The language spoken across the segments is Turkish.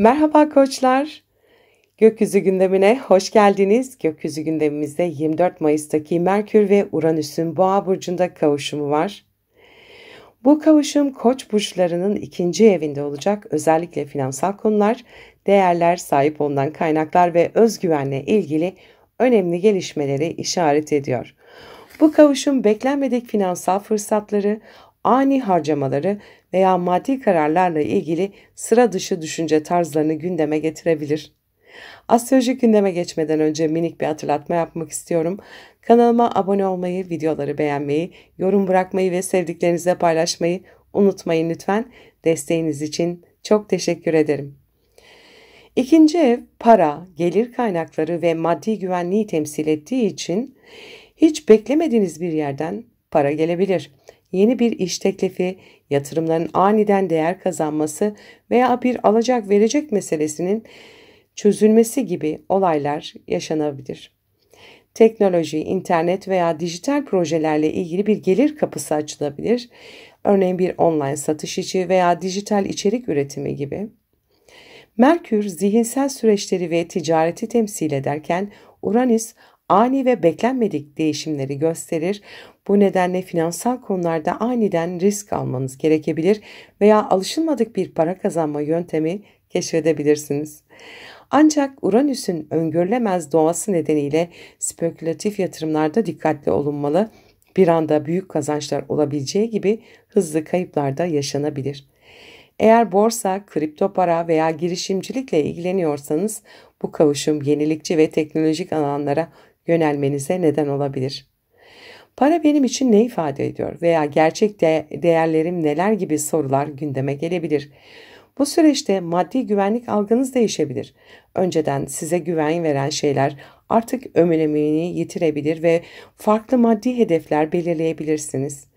Merhaba koçlar. Gökyüzü gündemine hoş geldiniz. Gökyüzü gündemimizde 24 Mayıs'taki Merkür ve Uranüs'ün Boğa burcunda kavuşumu var. Bu kavuşum Koç burçlarının ikinci evinde olacak. Özellikle finansal konular, değerler, sahip olunan kaynaklar ve özgüvenle ilgili önemli gelişmeleri işaret ediyor. Bu kavuşum beklenmedik finansal fırsatları, ani harcamaları veya maddi kararlarla ilgili sıra dışı düşünce tarzlarını gündeme getirebilir. Astrolojik gündeme geçmeden önce minik bir hatırlatma yapmak istiyorum. Kanalıma abone olmayı, videoları beğenmeyi, yorum bırakmayı ve sevdiklerinizle paylaşmayı unutmayın lütfen. Desteğiniz için çok teşekkür ederim. İkinci ev para, gelir kaynakları ve maddi güvenliği temsil ettiği için hiç beklemediğiniz bir yerden para gelebilir. Yeni bir iş teklifi, yatırımların aniden değer kazanması veya bir alacak verecek meselesinin çözülmesi gibi olaylar yaşanabilir. Teknoloji, internet veya dijital projelerle ilgili bir gelir kapısı açılabilir. Örneğin bir online satış işi veya dijital içerik üretimi gibi. Merkür zihinsel süreçleri ve ticareti temsil ederken Uranüs ani ve beklenmedik değişimleri gösterir. Bu nedenle finansal konularda aniden risk almanız gerekebilir veya alışılmadık bir para kazanma yöntemi keşfedebilirsiniz. Ancak Uranüs'ün öngörülemez doğası nedeniyle spekülatif yatırımlarda dikkatli olunmalı. Bir anda büyük kazançlar olabileceği gibi hızlı kayıplar da yaşanabilir. Eğer borsa, kripto para veya girişimcilikle ilgileniyorsanız bu kavuşum yenilikçi ve teknolojik alanlara yönelmenize neden olabilir. Para benim için ne ifade ediyor veya gerçek değerlerim neler gibi sorular gündeme gelebilir. Bu süreçte maddi güvenlik algınız değişebilir. Önceden size güven veren şeyler artık önemini yitirebilir ve farklı maddi hedefler belirleyebilirsiniz.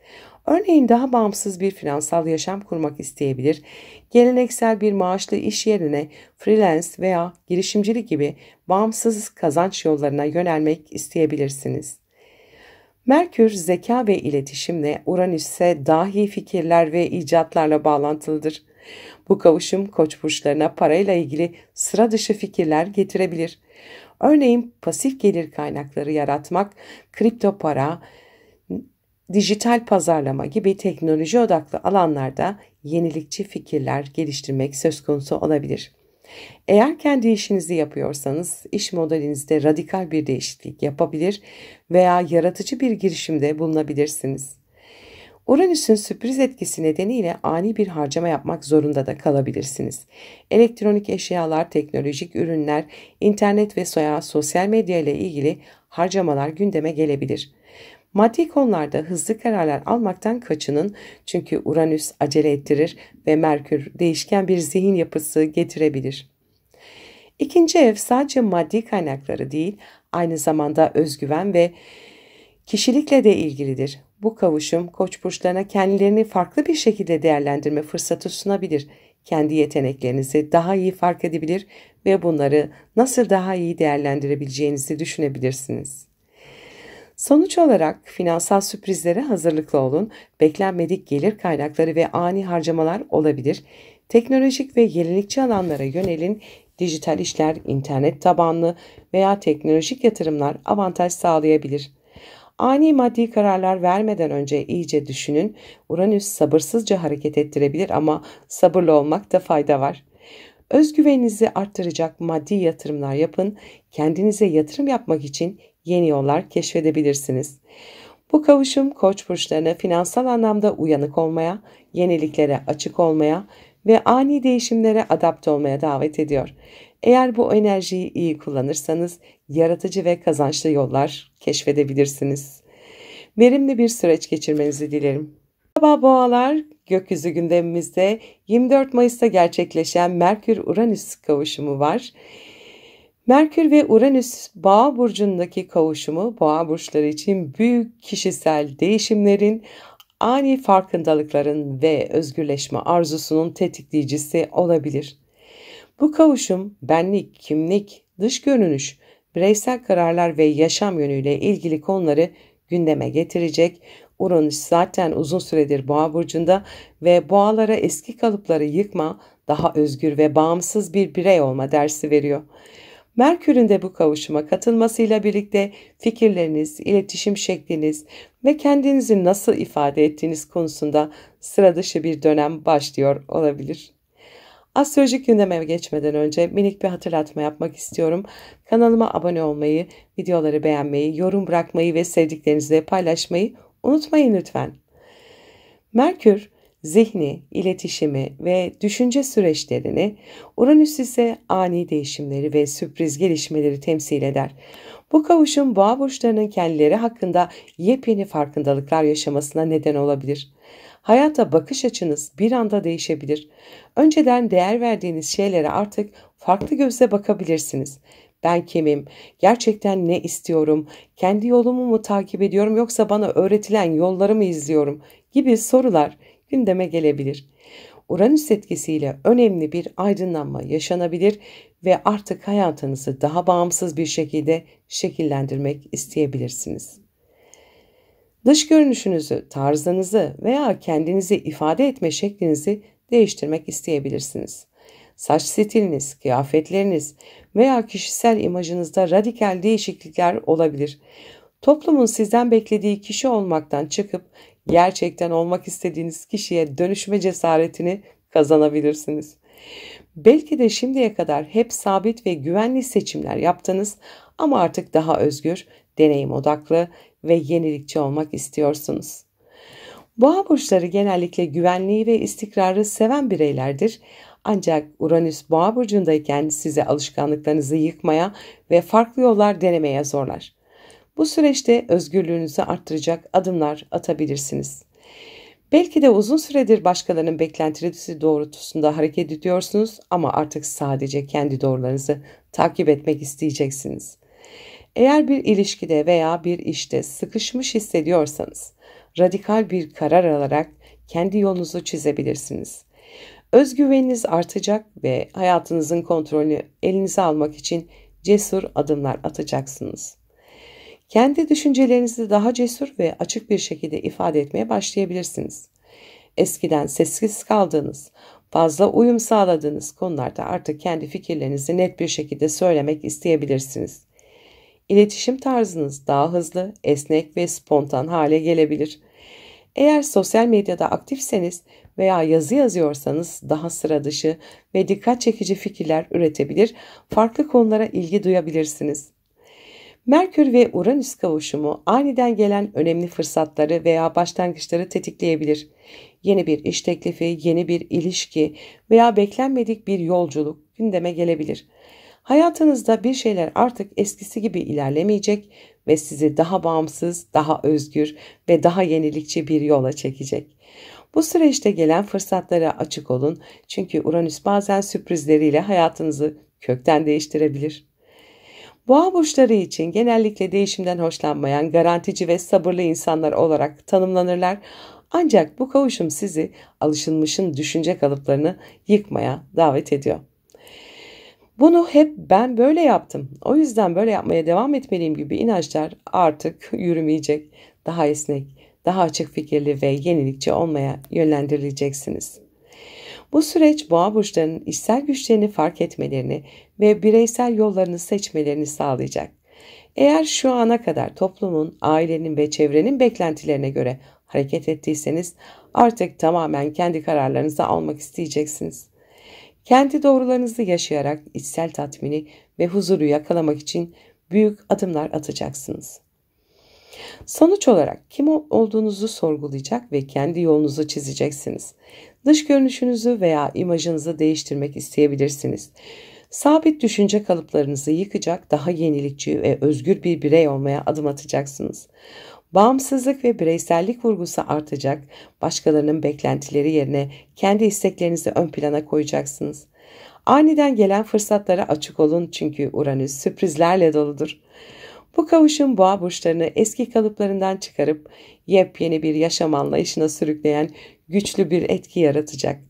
Örneğin daha bağımsız bir finansal yaşam kurmak isteyebilir, geleneksel bir maaşlı iş yerine freelance veya girişimcilik gibi bağımsız kazanç yollarına yönelmek isteyebilirsiniz. Merkür zeka ve iletişimle, Uranüs ise dahi fikirler ve icatlarla bağlantılıdır. Bu kavuşum Koç burçlarına parayla ilgili sıra dışı fikirler getirebilir. Örneğin pasif gelir kaynakları yaratmak, kripto para, dijital pazarlama gibi teknoloji odaklı alanlarda yenilikçi fikirler geliştirmek söz konusu olabilir. Eğer kendi işinizi yapıyorsanız iş modelinizde radikal bir değişiklik yapabilir veya yaratıcı bir girişimde bulunabilirsiniz. Uranüs'ün sürpriz etkisi nedeniyle ani bir harcama yapmak zorunda da kalabilirsiniz. Elektronik eşyalar, teknolojik ürünler, internet ve sosyal medya ile ilgili harcamalar gündeme gelebilir. Maddi konularda hızlı kararlar almaktan kaçının, çünkü Uranüs acele ettirir ve Merkür değişken bir zihin yapısı getirebilir. İkinci ev sadece maddi kaynakları değil, aynı zamanda özgüven ve kişilikle de ilgilidir. Bu kavuşum Koç burçlarına kendilerini farklı bir şekilde değerlendirme fırsatı sunabilir. Kendi yeteneklerinizi daha iyi fark edebilir ve bunları nasıl daha iyi değerlendirebileceğinizi düşünebilirsiniz. Sonuç olarak finansal sürprizlere hazırlıklı olun. Beklenmedik gelir kaynakları ve ani harcamalar olabilir. Teknolojik ve yenilikçi alanlara yönelin. Dijital işler, internet tabanlı veya teknolojik yatırımlar avantaj sağlayabilir. Ani maddi kararlar vermeden önce iyice düşünün. Uranüs sabırsızca hareket ettirebilir ama sabırlı olmakta fayda var. Özgüveninizi arttıracak maddi yatırımlar yapın. Kendinize yatırım yapmak için yeni yollar keşfedebilirsiniz. Bu kavuşum Koç burçlarına finansal anlamda uyanık olmaya, yeniliklere açık olmaya ve ani değişimlere adapte olmaya davet ediyor. Eğer bu enerjiyi iyi kullanırsanız yaratıcı ve kazançlı yollar keşfedebilirsiniz. Verimli bir süreç geçirmenizi dilerim. Merhaba boğalar, gökyüzü gündemimizde 24 Mayıs'ta gerçekleşen Merkür-Uranüs kavuşumu var. Merkür ve Uranüs Boğa burcundaki kavuşumu Boğa burçları için büyük kişisel değişimlerin, ani farkındalıkların ve özgürleşme arzusunun tetikleyicisi olabilir. Bu kavuşum benlik, kimlik, dış görünüş, bireysel kararlar ve yaşam yönüyle ilgili konuları gündeme getirecek. Uranüs zaten uzun süredir Boğa burcunda ve boğalara eski kalıpları yıkma, daha özgür ve bağımsız bir birey olma dersi veriyor. Merkür'ün de bu kavuşuma katılmasıyla birlikte fikirleriniz, iletişim şekliniz ve kendinizi nasıl ifade ettiğiniz konusunda sıra dışı bir dönem başlıyor olabilir. Astrolojik gündeme geçmeden önce minik bir hatırlatma yapmak istiyorum. Kanalıma abone olmayı, videoları beğenmeyi, yorum bırakmayı ve sevdiklerinizle paylaşmayı unutmayın lütfen. Merkür, zihni, iletişimi ve düşünce süreçlerini, Uranüs ise ani değişimleri ve sürpriz gelişmeleri temsil eder. Bu kavuşum boğa burçlarının kendileri hakkında yepyeni farkındalıklar yaşamasına neden olabilir. Hayata bakış açınız bir anda değişebilir. Önceden değer verdiğiniz şeylere artık farklı gözle bakabilirsiniz. Ben kimim? Gerçekten ne istiyorum? Kendi yolumu mu takip ediyorum yoksa bana öğretilen yolları mı izliyorum? Gibi sorular gündeme gelebilir. Uranüs etkisiyle önemli bir aydınlanma yaşanabilir ve artık hayatınızı daha bağımsız bir şekilde şekillendirmek isteyebilirsiniz. Dış görünüşünüzü, tarzınızı veya kendinizi ifade etme şeklinizi değiştirmek isteyebilirsiniz. Saç stiliniz, kıyafetleriniz veya kişisel imajınızda radikal değişiklikler olabilir. Toplumun sizden beklediği kişi olmaktan çıkıp gerçekten olmak istediğiniz kişiye dönüşme cesaretini kazanabilirsiniz. Belki de şimdiye kadar hep sabit ve güvenli seçimler yaptınız ama artık daha özgür, deneyim odaklı ve yenilikçi olmak istiyorsunuz. Boğa burçları genellikle güvenliği ve istikrarı seven bireylerdir. Ancak Uranüs Boğa burcundayken size alışkanlıklarınızı yıkmaya ve farklı yollar denemeye zorlar. Bu süreçte özgürlüğünüzü arttıracak adımlar atabilirsiniz. Belki de uzun süredir başkalarının beklentisi doğrultusunda hareket ediyorsunuz ama artık sadece kendi doğrularınızı takip etmek isteyeceksiniz. Eğer bir ilişkide veya bir işte sıkışmış hissediyorsanız, radikal bir karar alarak kendi yolunuzu çizebilirsiniz. Özgüveniniz artacak ve hayatınızın kontrolünü elinize almak için cesur adımlar atacaksınız. Kendi düşüncelerinizi daha cesur ve açık bir şekilde ifade etmeye başlayabilirsiniz. Eskiden sessiz kaldığınız, fazla uyum sağladığınız konularda artık kendi fikirlerinizi net bir şekilde söylemek isteyebilirsiniz. İletişim tarzınız daha hızlı, esnek ve spontan hale gelebilir. Eğer sosyal medyada aktifseniz veya yazı yazıyorsanız daha sıra dışı ve dikkat çekici fikirler üretebilir, farklı konulara ilgi duyabilirsiniz. Merkür ve Uranüs kavuşumu aniden gelen önemli fırsatları veya başlangıçları tetikleyebilir. Yeni bir iş teklifi, yeni bir ilişki veya beklenmedik bir yolculuk gündeme gelebilir. Hayatınızda bir şeyler artık eskisi gibi ilerlemeyecek ve sizi daha bağımsız, daha özgür ve daha yenilikçi bir yola çekecek. Bu süreçte gelen fırsatlara açık olun çünkü Uranüs bazen sürprizleriyle hayatınızı kökten değiştirebilir. Boğa burçları için genellikle değişimden hoşlanmayan, garantici ve sabırlı insanlar olarak tanımlanırlar. Ancak bu kavuşum sizi alışılmışın düşünce kalıplarını yıkmaya davet ediyor. Bunu hep ben böyle yaptım, o yüzden böyle yapmaya devam etmeliyim gibi inançlar artık yürümeyecek. Daha esnek, daha açık fikirli ve yenilikçi olmaya yönlendirileceksiniz. Bu süreç boğa burçlarının içsel güçlerini fark etmelerini ve bireysel yollarını seçmelerini sağlayacak. Eğer şu ana kadar toplumun, ailenin ve çevrenin beklentilerine göre hareket ettiyseniz artık tamamen kendi kararlarınızı almak isteyeceksiniz. Kendi doğrularınızı yaşayarak içsel tatmini ve huzuru yakalamak için büyük adımlar atacaksınız. Sonuç olarak kim olduğunuzu sorgulayacak ve kendi yolunuzu çizeceksiniz. Dış görünüşünüzü veya imajınızı değiştirmek isteyebilirsiniz. Sabit düşünce kalıplarınızı yıkacak, daha yenilikçi ve özgür bir birey olmaya adım atacaksınız. Bağımsızlık ve bireysellik vurgusu artacak, başkalarının beklentileri yerine kendi isteklerinizi ön plana koyacaksınız. Aniden gelen fırsatlara açık olun çünkü Uranüs sürprizlerle doludur. Bu kavuşum boğa burçlarını eski kalıplarından çıkarıp yepyeni bir yaşam anlayışına sürükleyen güçlü bir etki yaratacak.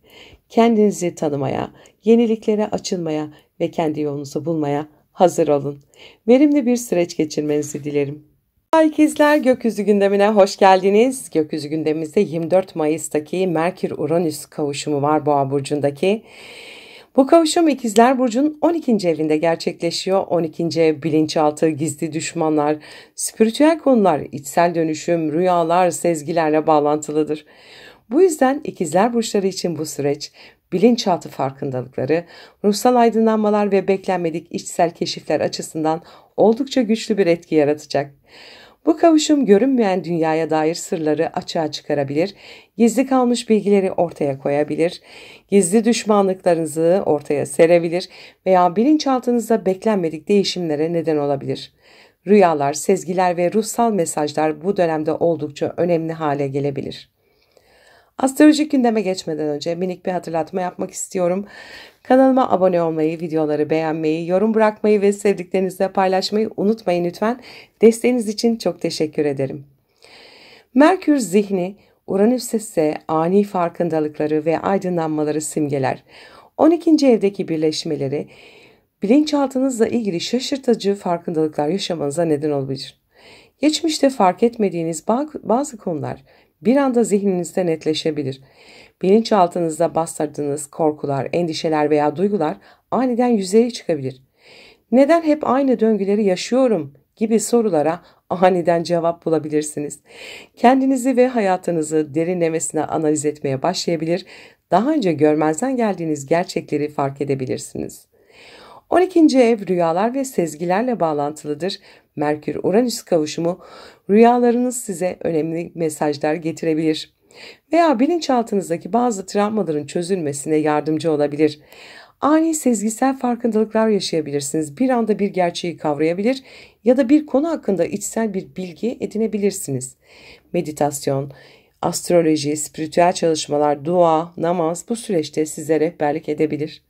Kendinizi tanımaya, yeniliklere açılmaya ve kendi yolunuzu bulmaya hazır olun. Verimli bir süreç geçirmenizi dilerim. İkizler gökyüzü gündemine hoş geldiniz. Gökyüzü gündemimizde 24 Mayıs'taki Merkür-Uranüs kavuşumu var Boğa burcundaki. Bu kavuşum İkizler Burcu'nun 12. evinde gerçekleşiyor. 12. ev bilinçaltı, gizli düşmanlar, spiritüel konular, içsel dönüşüm, rüyalar, sezgilerle bağlantılıdır. Bu yüzden İkizler Burçları için bu süreç bilinçaltı farkındalıkları, ruhsal aydınlanmalar ve beklenmedik içsel keşifler açısından oldukça güçlü bir etki yaratacak. Bu kavuşum görünmeyen dünyaya dair sırları açığa çıkarabilir, gizli kalmış bilgileri ortaya koyabilir, gizli düşmanlıklarınızı ortaya serebilir veya bilinçaltınızda beklenmedik değişimlere neden olabilir. Rüyalar, sezgiler ve ruhsal mesajlar bu dönemde oldukça önemli hale gelebilir. Astrolojik gündeme geçmeden önce minik bir hatırlatma yapmak istiyorum. Kanalıma abone olmayı, videoları beğenmeyi, yorum bırakmayı ve sevdiklerinizle paylaşmayı unutmayın lütfen. Desteğiniz için çok teşekkür ederim. Merkür zihni, Uranüs ise ani farkındalıkları ve aydınlanmaları simgeler. 12. evdeki birleşmeleri, bilinçaltınızla ilgili şaşırtıcı farkındalıklar yaşamanıza neden olabilir. Geçmişte fark etmediğiniz bazı konular bir anda zihninizde netleşebilir. Bilinçaltınızda bastırdığınız korkular, endişeler veya duygular aniden yüzeye çıkabilir. Neden hep aynı döngüleri yaşıyorum gibi sorulara aniden cevap bulabilirsiniz. Kendinizi ve hayatınızı derinlemesine analiz etmeye başlayabilir, daha önce görmezden geldiğiniz gerçekleri fark edebilirsiniz. 12. ev rüyalar ve sezgilerle bağlantılıdır. Merkür-Uranüs kavuşumu rüyalarınız size önemli mesajlar getirebilir veya bilinçaltınızdaki bazı travmaların çözülmesine yardımcı olabilir. Ani sezgisel farkındalıklar yaşayabilirsiniz. Bir anda bir gerçeği kavrayabilir ya da bir konu hakkında içsel bir bilgi edinebilirsiniz. Meditasyon, astroloji, spiritüel çalışmalar, dua, namaz bu süreçte size rehberlik edebilir.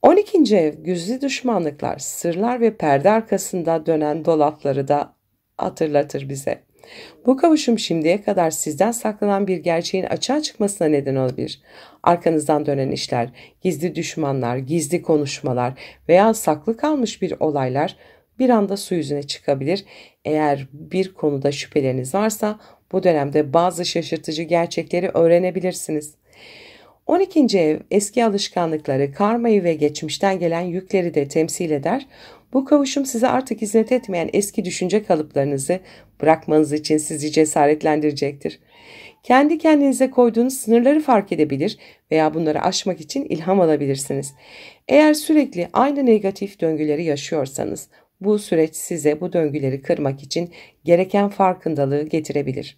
12. ev gizli düşmanlıklar, sırlar ve perde arkasında dönen dolapları da hatırlatır bize. Bu kavuşum şimdiye kadar sizden saklanan bir gerçeğin açığa çıkmasına neden olabilir. Arkanızdan dönen işler, gizli düşmanlar, gizli konuşmalar veya saklı kalmış bir olaylar bir anda su yüzüne çıkabilir. Eğer bir konuda şüpheleriniz varsa bu dönemde bazı şaşırtıcı gerçekleri öğrenebilirsiniz. 12. ev eski alışkanlıkları, karmayı ve geçmişten gelen yükleri de temsil eder. Bu kavuşum size artık hizmet etmeyen eski düşünce kalıplarınızı bırakmanız için sizi cesaretlendirecektir. Kendi kendinize koyduğunuz sınırları fark edebilir veya bunları aşmak için ilham alabilirsiniz. Eğer sürekli aynı negatif döngüleri yaşıyorsanız bu süreç size bu döngüleri kırmak için gereken farkındalığı getirebilir.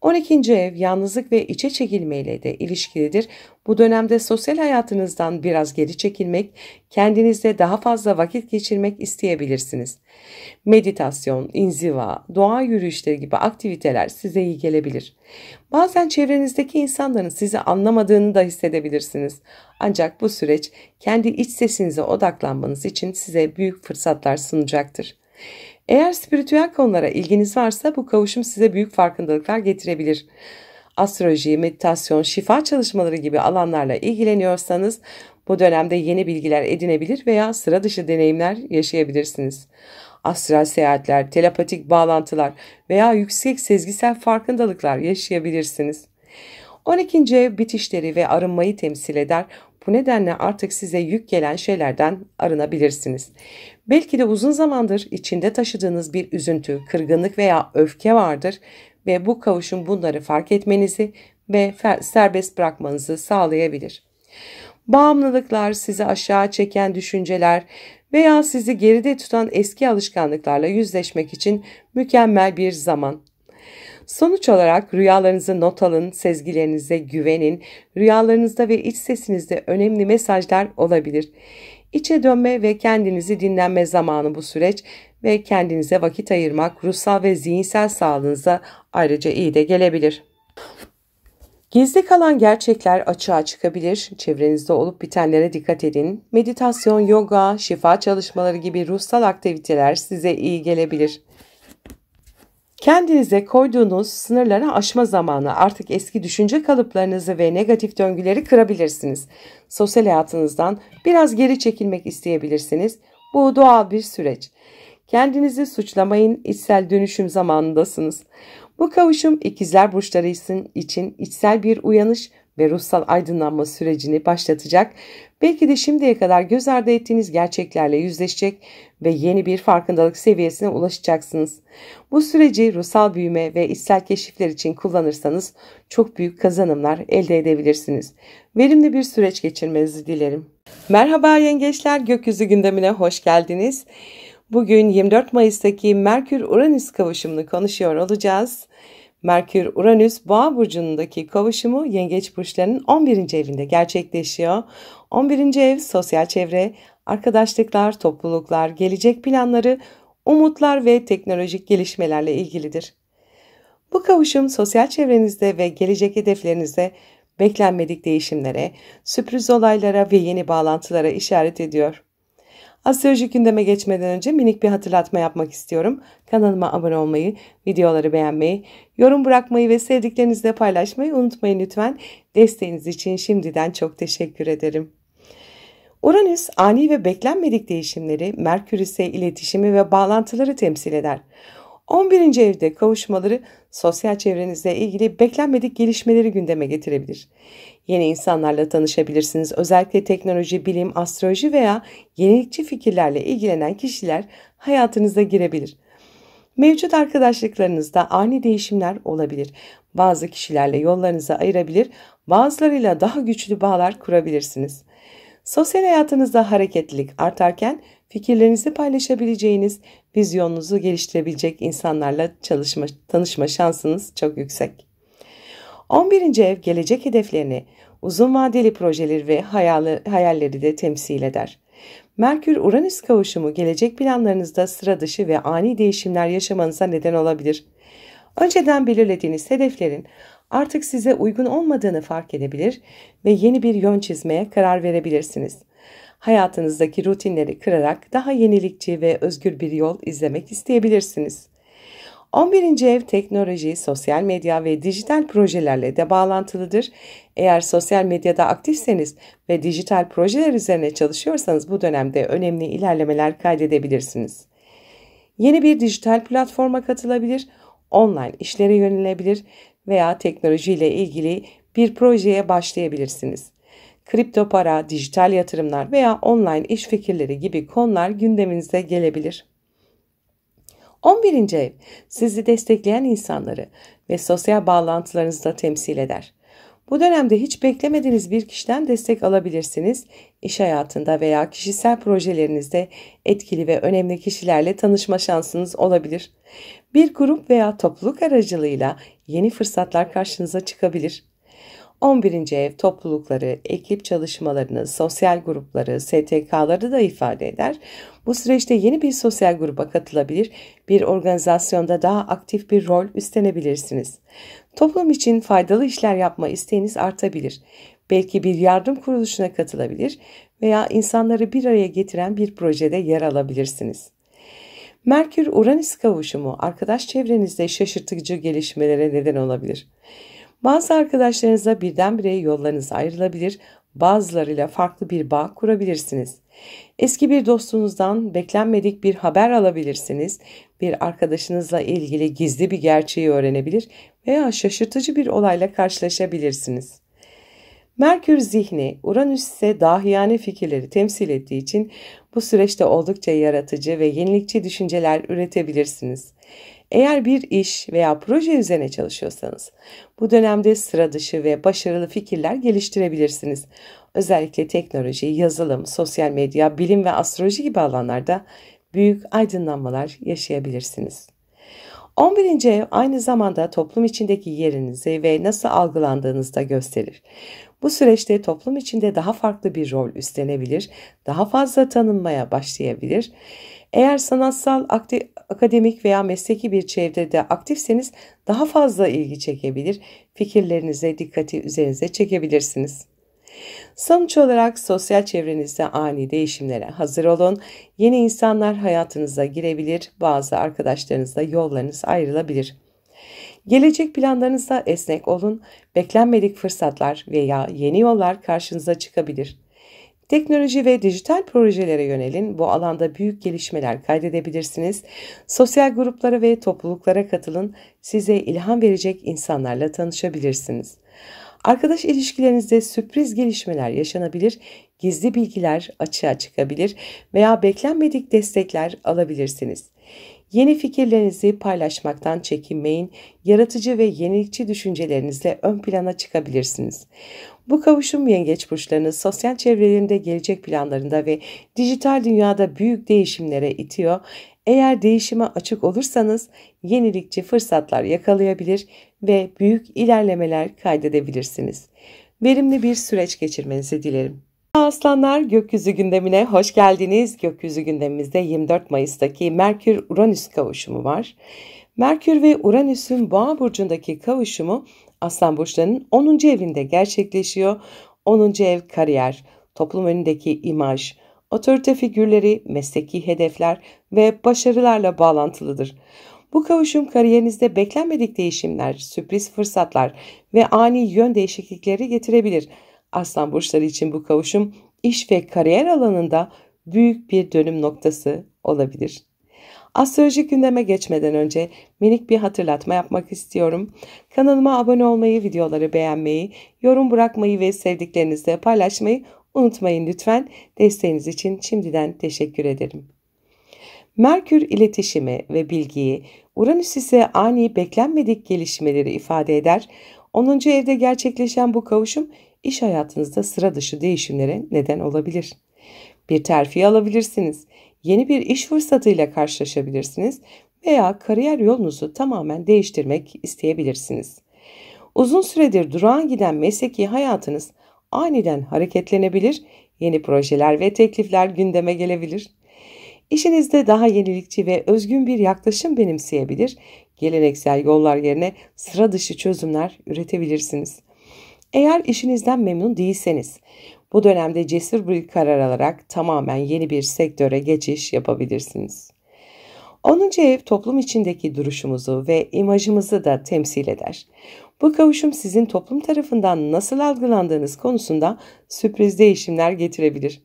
12. ev yalnızlık ve içe çekilmeyle de ilişkilidir. Bu dönemde sosyal hayatınızdan biraz geri çekilmek, kendinizle daha fazla vakit geçirmek isteyebilirsiniz. Meditasyon, inziva, doğa yürüyüşleri gibi aktiviteler size iyi gelebilir. Bazen çevrenizdeki insanların sizi anlamadığını da hissedebilirsiniz. Ancak bu süreç kendi iç sesinize odaklanmanız için size büyük fırsatlar sunacaktır. Eğer spiritüel konulara ilginiz varsa bu kavuşum size büyük farkındalıklar getirebilir. Astroloji, meditasyon, şifa çalışmaları gibi alanlarla ilgileniyorsanız bu dönemde yeni bilgiler edinebilir veya sıra dışı deneyimler yaşayabilirsiniz. Astral seyahatler, telepatik bağlantılar veya yüksek sezgisel farkındalıklar yaşayabilirsiniz. 12. ev bitişleri ve arınmayı temsil eder. Bu nedenle artık size yük gelen şeylerden arınabilirsiniz. Belki de uzun zamandır içinde taşıdığınız bir üzüntü, kırgınlık veya öfke vardır ve bu kavuşum bunları fark etmenizi ve serbest bırakmanızı sağlayabilir. Bağımlılıklar, sizi aşağı çeken düşünceler veya sizi geride tutan eski alışkanlıklarla yüzleşmek için mükemmel bir zaman. Sonuç olarak rüyalarınızı not alın, sezgilerinize güvenin, rüyalarınızda ve iç sesinizde önemli mesajlar olabilir. İçe dönme ve kendinizi dinlenme zamanı bu süreç ve kendinize vakit ayırmak ruhsal ve zihinsel sağlığınıza ayrıca iyi de gelebilir. Gizli kalan gerçekler açığa çıkabilir. Çevrenizde olup bitenlere dikkat edin. Meditasyon, yoga, şifa çalışmaları gibi ruhsal aktiviteler size iyi gelebilir. Kendinize koyduğunuz sınırları aşma zamanı, artık eski düşünce kalıplarınızı ve negatif döngüleri kırabilirsiniz. Sosyal hayatınızdan biraz geri çekilmek isteyebilirsiniz. Bu doğal bir süreç. Kendinizi suçlamayın, içsel dönüşüm zamanındasınız. Bu kavuşum ikizler burçları için içsel bir uyanış ve ruhsal aydınlanma sürecini başlatacak. Belki de şimdiye kadar göz ardı ettiğiniz gerçeklerle yüzleşecek ve yeni bir farkındalık seviyesine ulaşacaksınız. Bu süreci ruhsal büyüme ve içsel keşifler için kullanırsanız çok büyük kazanımlar elde edebilirsiniz. Verimli bir süreç geçirmenizi dilerim. Merhaba yengeçler, gökyüzü gündemine hoş geldiniz. Bugün 24 Mayıs'taki Merkür-Uranüs kavuşumunu konuşuyor olacağız. Merkür-Uranüs Boğa burcundaki kavuşumu Yengeç burçlarının 11. evinde gerçekleşiyor. 11. ev sosyal çevre, arkadaşlıklar, topluluklar, gelecek planları, umutlar ve teknolojik gelişmelerle ilgilidir. Bu kavuşum sosyal çevrenizde ve gelecek hedeflerinizde beklenmedik değişimlere, sürpriz olaylara ve yeni bağlantılara işaret ediyor. Astrolojik gündeme geçmeden önce minik bir hatırlatma yapmak istiyorum. Kanalıma abone olmayı, videoları beğenmeyi, yorum bırakmayı ve sevdiklerinizle paylaşmayı unutmayın lütfen. Desteğiniz için şimdiden çok teşekkür ederim. Uranüs ani ve beklenmedik değişimleri, Merkür ise iletişimi ve bağlantıları temsil eder. 11. evde kavuşmaları sosyal çevrenizle ilgili beklenmedik gelişmeleri gündeme getirebilir. Yeni insanlarla tanışabilirsiniz. Özellikle teknoloji, bilim, astroloji veya yenilikçi fikirlerle ilgilenen kişiler hayatınıza girebilir. Mevcut arkadaşlıklarınızda ani değişimler olabilir. Bazı kişilerle yollarınızı ayırabilir, bazılarıyla daha güçlü bağlar kurabilirsiniz. Sosyal hayatınızda hareketlilik artarken fikirlerinizi paylaşabileceğiniz, vizyonunuzu geliştirebilecek insanlarla tanışma şansınız çok yüksek. 11. ev gelecek hedeflerini, uzun vadeli projeleri ve hayalleri de temsil eder. Merkür-Uranüs kavuşumu gelecek planlarınızda sıra dışı ve ani değişimler yaşamanıza neden olabilir. Önceden belirlediğiniz hedeflerin artık size uygun olmadığını fark edebilir ve yeni bir yön çizmeye karar verebilirsiniz. Hayatınızdaki rutinleri kırarak daha yenilikçi ve özgür bir yol izlemek isteyebilirsiniz. 11. ev teknoloji, sosyal medya ve dijital projelerle de bağlantılıdır. Eğer sosyal medyada aktifseniz ve dijital projeler üzerine çalışıyorsanız bu dönemde önemli ilerlemeler kaydedebilirsiniz. Yeni bir dijital platforma katılabilir, online işlere yönelebilir veya teknolojiyle ilgili bir projeye başlayabilirsiniz. Kripto para, dijital yatırımlar veya online iş fikirleri gibi konular gündeminize gelebilir. 11. ev sizi destekleyen insanları ve sosyal bağlantılarınızı da temsil eder. Bu dönemde hiç beklemediğiniz bir kişiden destek alabilirsiniz. İş hayatında veya kişisel projelerinizde etkili ve önemli kişilerle tanışma şansınız olabilir. Bir grup veya topluluk aracılığıyla yeni fırsatlar karşınıza çıkabilir. 11. ev toplulukları, ekip çalışmalarını, sosyal grupları, STK'ları da ifade eder. Bu süreçte yeni bir sosyal gruba katılabilir, bir organizasyonda daha aktif bir rol üstlenebilirsiniz. Toplum için faydalı işler yapma isteğiniz artabilir. Belki bir yardım kuruluşuna katılabilir veya insanları bir araya getiren bir projede yer alabilirsiniz. Merkür-Uranüs kavuşumu arkadaş çevrenizde şaşırtıcı gelişmelere neden olabilir. Bazı arkadaşlarınızla birdenbire yollarınız ayrılabilir, bazılarıyla farklı bir bağ kurabilirsiniz. Eski bir dostunuzdan beklenmedik bir haber alabilirsiniz, bir arkadaşınızla ilgili gizli bir gerçeği öğrenebilir veya şaşırtıcı bir olayla karşılaşabilirsiniz. Merkür zihni, Uranüs ise dahiyane fikirleri temsil ettiği için bu süreçte oldukça yaratıcı ve yenilikçi düşünceler üretebilirsiniz. Eğer bir iş veya proje üzerine çalışıyorsanız, bu dönemde sıra dışı ve başarılı fikirler geliştirebilirsiniz. Özellikle teknoloji, yazılım, sosyal medya, bilim ve astroloji gibi alanlarda büyük aydınlanmalar yaşayabilirsiniz. 11. ev aynı zamanda toplum içindeki yerinizi ve nasıl algılandığınızı da gösterir. Bu süreçte toplum içinde daha farklı bir rol üstlenebilir, daha fazla tanınmaya başlayabilir. Eğer sanatsal, akademik veya mesleki bir çevrede aktifseniz daha fazla ilgi çekebilir, fikirlerinize, dikkati üzerinize çekebilirsiniz. Sonuç olarak sosyal çevrenizde ani değişimlere hazır olun. Yeni insanlar hayatınıza girebilir, bazı arkadaşlarınızla yollarınız ayrılabilir. Gelecek planlarınızda esnek olun, beklenmedik fırsatlar veya yeni yollar karşınıza çıkabilir. Teknoloji ve dijital projelere yönelin. Bu alanda büyük gelişmeler kaydedebilirsiniz. Sosyal gruplara ve topluluklara katılın. Size ilham verecek insanlarla tanışabilirsiniz. Arkadaş ilişkilerinizde sürpriz gelişmeler yaşanabilir, gizli bilgiler açığa çıkabilir veya beklenmedik destekler alabilirsiniz. Yeni fikirlerinizi paylaşmaktan çekinmeyin, yaratıcı ve yenilikçi düşüncelerinizle ön plana çıkabilirsiniz. Bu kavuşum yengeç burçlarını sosyal çevrelerinde, gelecek planlarında ve dijital dünyada büyük değişimlere itiyor. Eğer değişime açık olursanız yenilikçi fırsatlar yakalayabilir ve büyük ilerlemeler kaydedebilirsiniz. Verimli bir süreç geçirmenizi dilerim. Aslanlar, gökyüzü gündemine hoş geldiniz. Gökyüzü gündemimizde 24 Mayıs'taki Merkür-Uranüs kavuşumu var. Merkür ve Uranüs'ün Boğa burcundaki kavuşumu Aslan burçlarının 10. evinde gerçekleşiyor. 10. ev kariyer, toplum önündeki imaj, otorite figürleri, mesleki hedefler ve başarılarla bağlantılıdır. Bu kavuşum kariyerinizde beklenmedik değişimler, sürpriz fırsatlar ve ani yön değişiklikleri getirebilir. Aslan burçları için bu kavuşum iş ve kariyer alanında büyük bir dönüm noktası olabilir. Astrolojik gündeme geçmeden önce minik bir hatırlatma yapmak istiyorum. Kanalıma abone olmayı, videoları beğenmeyi, yorum bırakmayı ve sevdiklerinizle paylaşmayı unutmayın lütfen. Desteğiniz için şimdiden teşekkür ederim. Merkür iletişimi ve bilgiyi, Uranüs ise ani beklenmedik gelişmeleri ifade eder. 10. evde gerçekleşen bu kavuşum iş hayatınızda sıra dışı değişimlere neden olabilir. Bir terfi alabilirsiniz, yeni bir iş fırsatıyla karşılaşabilirsiniz veya kariyer yolunuzu tamamen değiştirmek isteyebilirsiniz. Uzun süredir durağan giden mesleki hayatınız aniden hareketlenebilir, yeni projeler ve teklifler gündeme gelebilir. İşinizde daha yenilikçi ve özgün bir yaklaşım benimseyebilir, geleneksel yollar yerine sıra dışı çözümler üretebilirsiniz. Eğer işinizden memnun değilseniz, bu dönemde cesur bir karar alarak tamamen yeni bir sektöre geçiş yapabilirsiniz. 10. ev toplum içindeki duruşumuzu ve imajımızı da temsil eder. Bu kavuşum sizin toplum tarafından nasıl algılandığınız konusunda sürpriz değişimler getirebilir.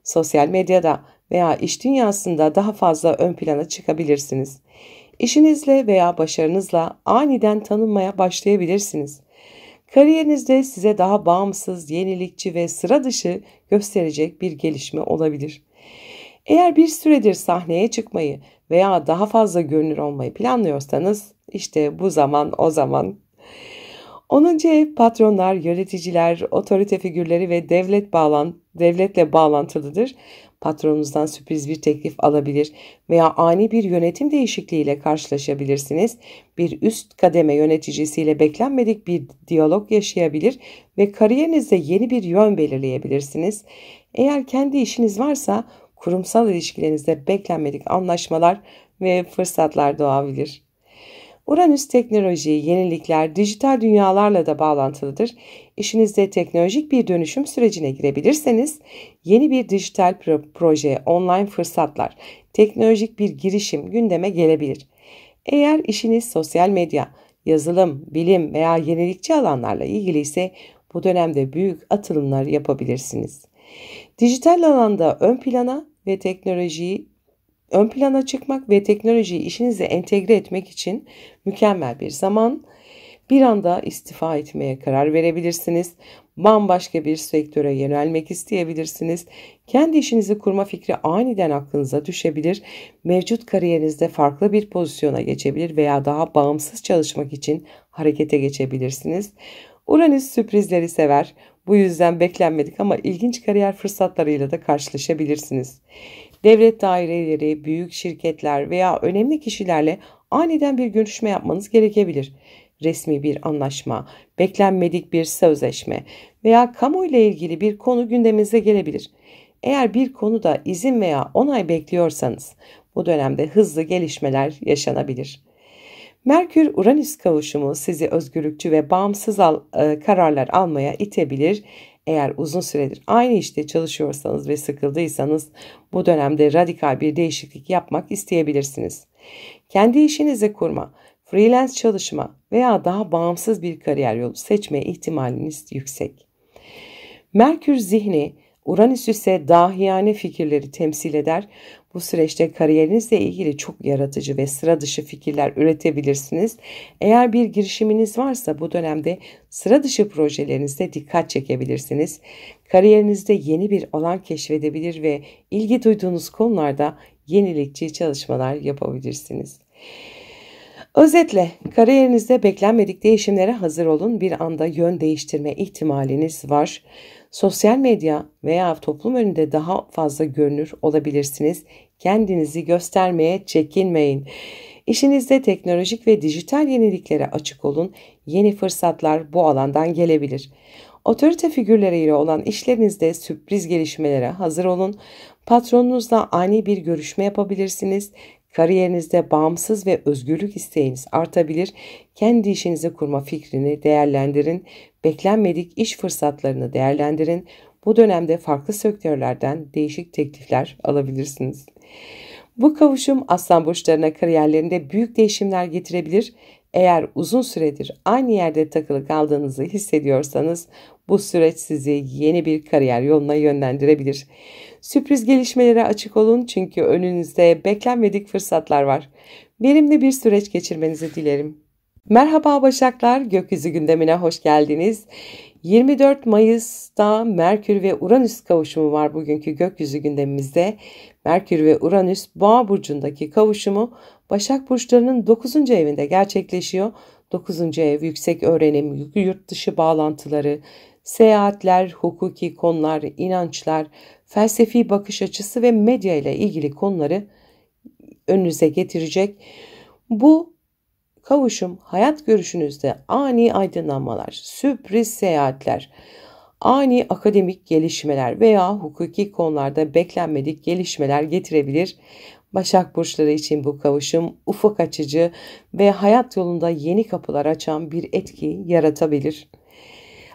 Sosyal medyada veya iş dünyasında daha fazla ön plana çıkabilirsiniz. İşinizle veya başarınızla aniden tanınmaya başlayabilirsiniz. Kariyerinizde size daha bağımsız, yenilikçi ve sıra dışı gösterecek bir gelişme olabilir. Eğer bir süredir sahneye çıkmayı veya daha fazla görünür olmayı planlıyorsanız, işte bu zaman o zaman. 10. ev patronlar, yöneticiler, otorite figürleri ve devletle bağlantılıdır. Patronunuzdan sürpriz bir teklif alabilir veya ani bir yönetim değişikliğiyle karşılaşabilirsiniz. Bir üst kademe yöneticisiyle beklenmedik bir diyalog yaşayabilir ve kariyerinizde yeni bir yön belirleyebilirsiniz. Eğer kendi işiniz varsa kurumsal ilişkilerinizde beklenmedik anlaşmalar ve fırsatlar doğabilir. Uranüs teknoloji, yenilikler, dijital dünyalarla da bağlantılıdır. İşinizde teknolojik bir dönüşüm sürecine girebilirseniz, yeni bir dijital proje, online fırsatlar, teknolojik bir girişim gündeme gelebilir. Eğer işiniz sosyal medya, yazılım, bilim veya yenilikçi alanlarla ilgili ise bu dönemde büyük atılımlar yapabilirsiniz. Dijital alanda ön plana çıkmak ve teknolojiyi işinize entegre etmek için mükemmel bir zaman. Bir anda istifa etmeye karar verebilirsiniz. Bambaşka bir sektöre yönelmek isteyebilirsiniz. Kendi işinizi kurma fikri aniden aklınıza düşebilir. Mevcut kariyerinizde farklı bir pozisyona geçebilir veya daha bağımsız çalışmak için harekete geçebilirsiniz. Uranüs sürprizleri sever. Bu yüzden beklenmedik ama ilginç kariyer fırsatlarıyla da karşılaşabilirsiniz. Devlet daireleri, büyük şirketler veya önemli kişilerle aniden bir görüşme yapmanız gerekebilir. Resmi bir anlaşma, beklenmedik bir sözleşme veya kamu ile ilgili bir konu gündeminize gelebilir. Eğer bir konuda izin veya onay bekliyorsanız bu dönemde hızlı gelişmeler yaşanabilir. Merkür-Uranüs kavuşumu sizi özgürlükçü ve bağımsız kararlar almaya itebilir. Eğer uzun süredir aynı işte çalışıyorsanız ve sıkıldıysanız bu dönemde radikal bir değişiklik yapmak isteyebilirsiniz. Kendi işinizi kurma, freelance çalışma veya daha bağımsız bir kariyer yolu seçme ihtimaliniz yüksek. Merkür zihni, Uranüs ise dahiyane fikirleri temsil eder. Bu süreçte kariyerinizle ilgili çok yaratıcı ve sıra dışı fikirler üretebilirsiniz. Eğer bir girişiminiz varsa bu dönemde sıra dışı projelerinizde dikkat çekebilirsiniz. Kariyerinizde yeni bir alan keşfedebilir ve ilgi duyduğunuz konularda yenilikçi çalışmalar yapabilirsiniz. Özetle kariyerinizde beklenmedik değişimlere hazır olun. Bir anda yön değiştirme ihtimaliniz var. Sosyal medya veya toplum önünde daha fazla görünür olabilirsiniz. Kendinizi göstermeye çekinmeyin. İşinizde teknolojik ve dijital yeniliklere açık olun. Yeni fırsatlar bu alandan gelebilir. Otorite figürleriyle olan işlerinizde sürpriz gelişmelere hazır olun. Patronunuzla ani bir görüşme yapabilirsiniz. Kariyerinizde bağımsız ve özgürlük isteğiniz artabilir. Kendi işinizi kurma fikrini değerlendirin. Beklenmedik iş fırsatlarını değerlendirin. Bu dönemde farklı sektörlerden değişik teklifler alabilirsiniz. Bu kavuşum Aslan burçlarına kariyerlerinde büyük değişimler getirebilir. Eğer uzun süredir aynı yerde takılı kaldığınızı hissediyorsanız bu süreç sizi yeni bir kariyer yoluna yönlendirebilir. Sürpriz gelişmelere açık olun çünkü önünüzde beklenmedik fırsatlar var. Verimli bir süreç geçirmenizi dilerim. Merhaba Başaklar, gökyüzü gündemine hoş geldiniz. 24 Mayıs'ta Merkür ve Uranüs kavuşumu var bugünkü gökyüzü gündemimizde. Merkür ve Uranüs Boğa burcundaki kavuşumu Başak burçlarının 9. evinde gerçekleşiyor. 9. ev yüksek öğrenim, yurt dışı bağlantıları, seyahatler, hukuki konular, inançlar, felsefi bakış açısı ve medya ile ilgili konuları önünüze getirecek. Bu kavuşum hayat görüşünüzde ani aydınlanmalar, sürpriz seyahatler, ani akademik gelişmeler veya hukuki konularda beklenmedik gelişmeler getirebilir. Başak burçları için bu kavuşum ufuk açıcı ve hayat yolunda yeni kapılar açan bir etki yaratabilir.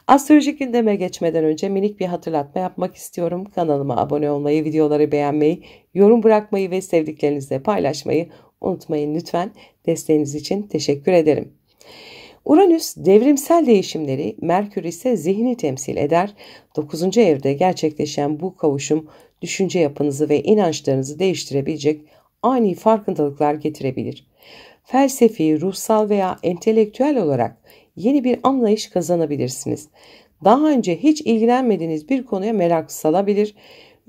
Astrolojik gündeme geçmeden önce minik bir hatırlatma yapmak istiyorum. Kanalıma abone olmayı, videoları beğenmeyi, yorum bırakmayı ve sevdiklerinizle paylaşmayı unutmayın lütfen. Desteğiniz için teşekkür ederim. Uranüs devrimsel değişimleri, Merkür ise zihni temsil eder. 9. evde gerçekleşen bu kavuşum düşünce yapınızı ve inançlarınızı değiştirebilecek ani farkındalıklar getirebilir. Felsefi, ruhsal veya entelektüel olarak yeni bir anlayış kazanabilirsiniz. Daha önce hiç ilgilenmediğiniz bir konuya merak salabilir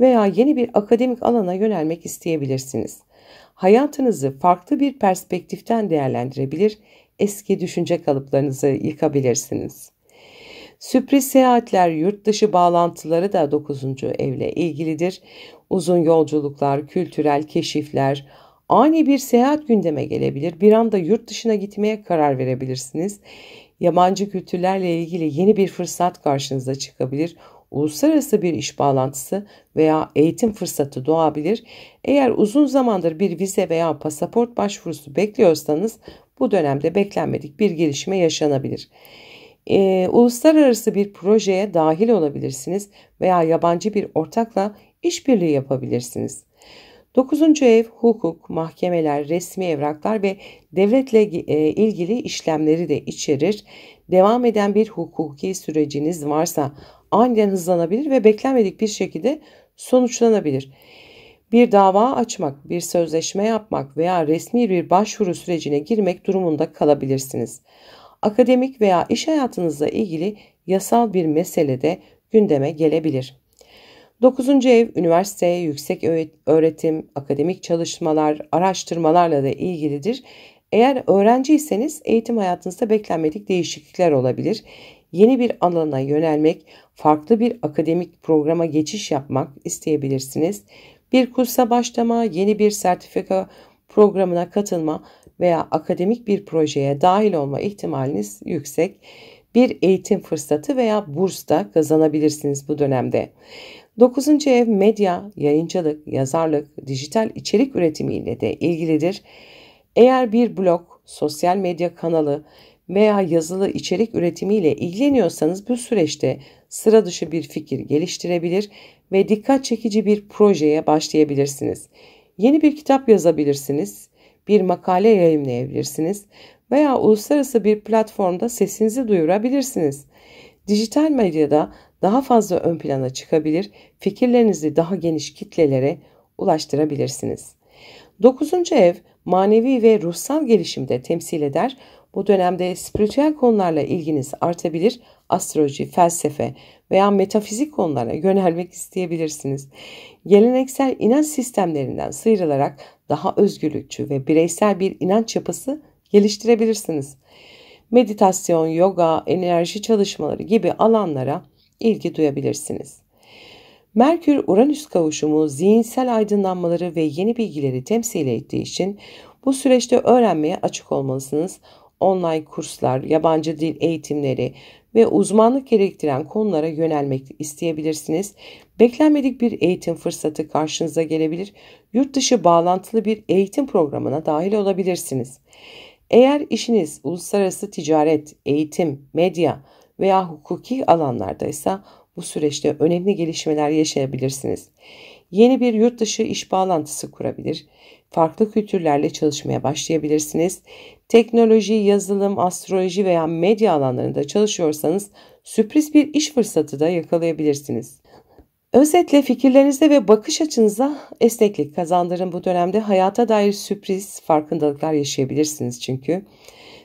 veya yeni bir akademik alana yönelmek isteyebilirsiniz. Hayatınızı farklı bir perspektiften değerlendirebilir, eski düşünce kalıplarınızı yıkabilirsiniz. Sürpriz seyahatler, yurt dışı bağlantıları da 9. evle ilgilidir. Uzun yolculuklar, kültürel keşifler, ani bir seyahat gündeme gelebilir. Bir anda yurt dışına gitmeye karar verebilirsiniz. Yabancı kültürlerle ilgili yeni bir fırsat karşınıza çıkabilir. Uluslararası bir iş bağlantısı veya eğitim fırsatı doğabilir. Eğer uzun zamandır bir vize veya pasaport başvurusu bekliyorsanız bu dönemde beklenmedik bir gelişme yaşanabilir. Uluslararası bir projeye dahil olabilirsiniz veya yabancı bir ortakla işbirliği yapabilirsiniz. 9. ev hukuk, mahkemeler, resmi evraklar ve devletle ilgili işlemleri de içerir. Devam eden bir hukuki süreciniz varsa aniden hızlanabilir ve beklenmedik bir şekilde sonuçlanabilir. Bir dava açmak, bir sözleşme yapmak veya resmi bir başvuru sürecine girmek durumunda kalabilirsiniz. Akademik veya iş hayatınızla ilgili yasal bir mesele de gündeme gelebilir. 9. ev üniversite, yüksek öğretim, akademik çalışmalar, araştırmalarla da ilgilidir. Eğer öğrenciyseniz eğitim hayatınızda beklenmedik değişiklikler olabilir. Yeni bir alana yönelmek, farklı bir akademik programa geçiş yapmak isteyebilirsiniz. Bir kursa başlama, yeni bir sertifika programına katılma veya akademik bir projeye dahil olma ihtimaliniz yüksek. Bir eğitim fırsatı veya burs da kazanabilirsiniz bu dönemde. 9. ev medya, yayıncılık, yazarlık, dijital içerik üretimiyle de ilgilidir. Eğer bir blog, sosyal medya kanalı veya yazılı içerik üretimiyle ilgileniyorsanız bu süreçte sıra dışı bir fikir geliştirebilir ve dikkat çekici bir projeye başlayabilirsiniz. Yeni bir kitap yazabilirsiniz, bir makale yayımlayabilirsiniz veya uluslararası bir platformda sesinizi duyurabilirsiniz. Dijital medyada daha fazla ön plana çıkabilir, fikirlerinizi daha geniş kitlelere ulaştırabilirsiniz. 9. ev manevi ve ruhsal gelişimi de temsil eder. Bu dönemde spiritüel konularla ilginiz artabilir, astroloji, felsefe veya metafizik konulara yönelmek isteyebilirsiniz. Geleneksel inanç sistemlerinden sıyrılarak daha özgürlükçü ve bireysel bir inanç yapısı geliştirebilirsiniz. Meditasyon, yoga, enerji çalışmaları gibi alanlara ilgi duyabilirsiniz. Merkür-Uranüs kavuşumu zihinsel aydınlanmaları ve yeni bilgileri temsil ettiği için bu süreçte öğrenmeye açık olmalısınız. Online kurslar, yabancı dil eğitimleri ve uzmanlık gerektiren konulara yönelmek isteyebilirsiniz. Beklenmedik bir eğitim fırsatı karşınıza gelebilir. Yurt dışı bağlantılı bir eğitim programına dahil olabilirsiniz. Eğer işiniz uluslararası ticaret, eğitim, medya veya hukuki alanlardaysa bu süreçte önemli gelişmeler yaşayabilirsiniz. Yeni bir yurt dışı iş bağlantısı kurabilir, farklı kültürlerle çalışmaya başlayabilirsiniz. Teknoloji, yazılım, astroloji veya medya alanlarında çalışıyorsanız sürpriz bir iş fırsatı da yakalayabilirsiniz. Özetle fikirlerinizde ve bakış açınıza esneklik kazandırın. Bu dönemde hayata dair sürpriz farkındalıklar yaşayabilirsiniz çünkü.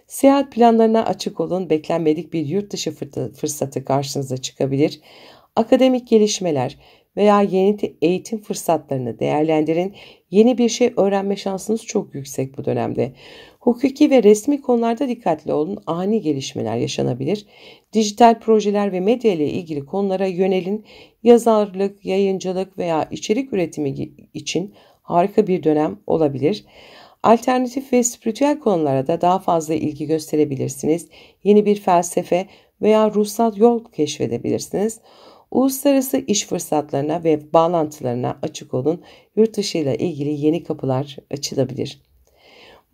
Seyahat planlarına açık olun. Beklenmedik bir yurt dışı fırsatı karşınıza çıkabilir. Akademik gelişmeler veya yeni eğitim fırsatlarını değerlendirin. Yeni bir şey öğrenme şansınız çok yüksek bu dönemde. Hukuki ve resmi konularda dikkatli olun. Ani gelişmeler yaşanabilir. Dijital projeler ve medya ile ilgili konulara yönelin. Yazarlık, yayıncılık veya içerik üretimi için harika bir dönem olabilir. Alternatif ve spiritüel konulara da daha fazla ilgi gösterebilirsiniz. Yeni bir felsefe veya ruhsal yol keşfedebilirsiniz. Uluslararası iş fırsatlarına ve bağlantılarına açık olun. Yurt dışı ile ilgili yeni kapılar açılabilir.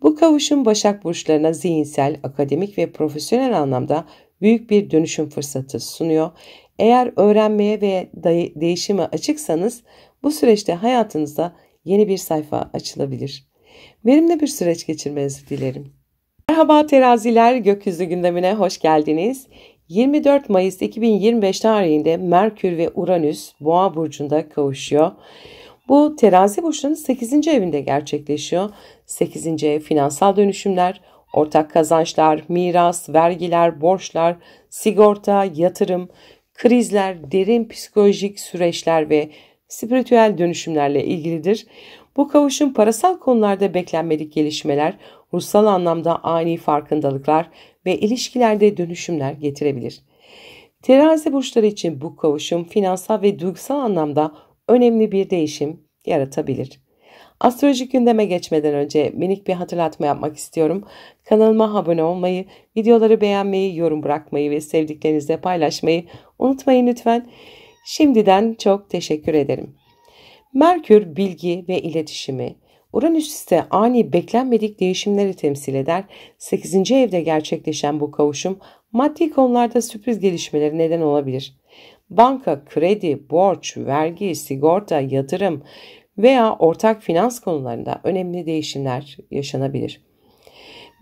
Bu kavuşum Başak burçlarına zihinsel, akademik ve profesyonel anlamda büyük bir dönüşüm fırsatı sunuyor. Eğer öğrenmeye ve değişime açıksanız bu süreçte hayatınızda yeni bir sayfa açılabilir. Verimli bir süreç geçirmenizi dilerim. Merhaba teraziler, gökyüzü gündemine hoş geldiniz. 24 Mayıs 2025 tarihinde Merkür ve Uranüs Boğa burcunda kavuşuyor. Bu terazi burçlarının 8. evinde gerçekleşiyor. 8. ev finansal dönüşümler, ortak kazançlar, miras, vergiler, borçlar, sigorta, yatırım, krizler, derin psikolojik süreçler ve spiritüel dönüşümlerle ilgilidir. Bu kavuşum parasal konularda beklenmedik gelişmeler, ruhsal anlamda ani farkındalıklar ve ilişkilerde dönüşümler getirebilir. Terazi burçları için bu kavuşum finansal ve duygusal anlamda önemli bir değişim yaratabilir. Astrolojik gündeme geçmeden önce minik bir hatırlatma yapmak istiyorum. Kanalıma abone olmayı, videoları beğenmeyi, yorum bırakmayı ve sevdiklerinizle paylaşmayı unutmayın lütfen. Şimdiden çok teşekkür ederim. Merkür bilgi ve iletişimi, Uranüs ise ani beklenmedik değişimleri temsil eder. 8. evde gerçekleşen bu kavuşum maddi konularda sürpriz gelişmeleri neden olabilir. Banka, kredi, borç, vergi, sigorta, yatırım veya ortak finans konularında önemli değişimler yaşanabilir.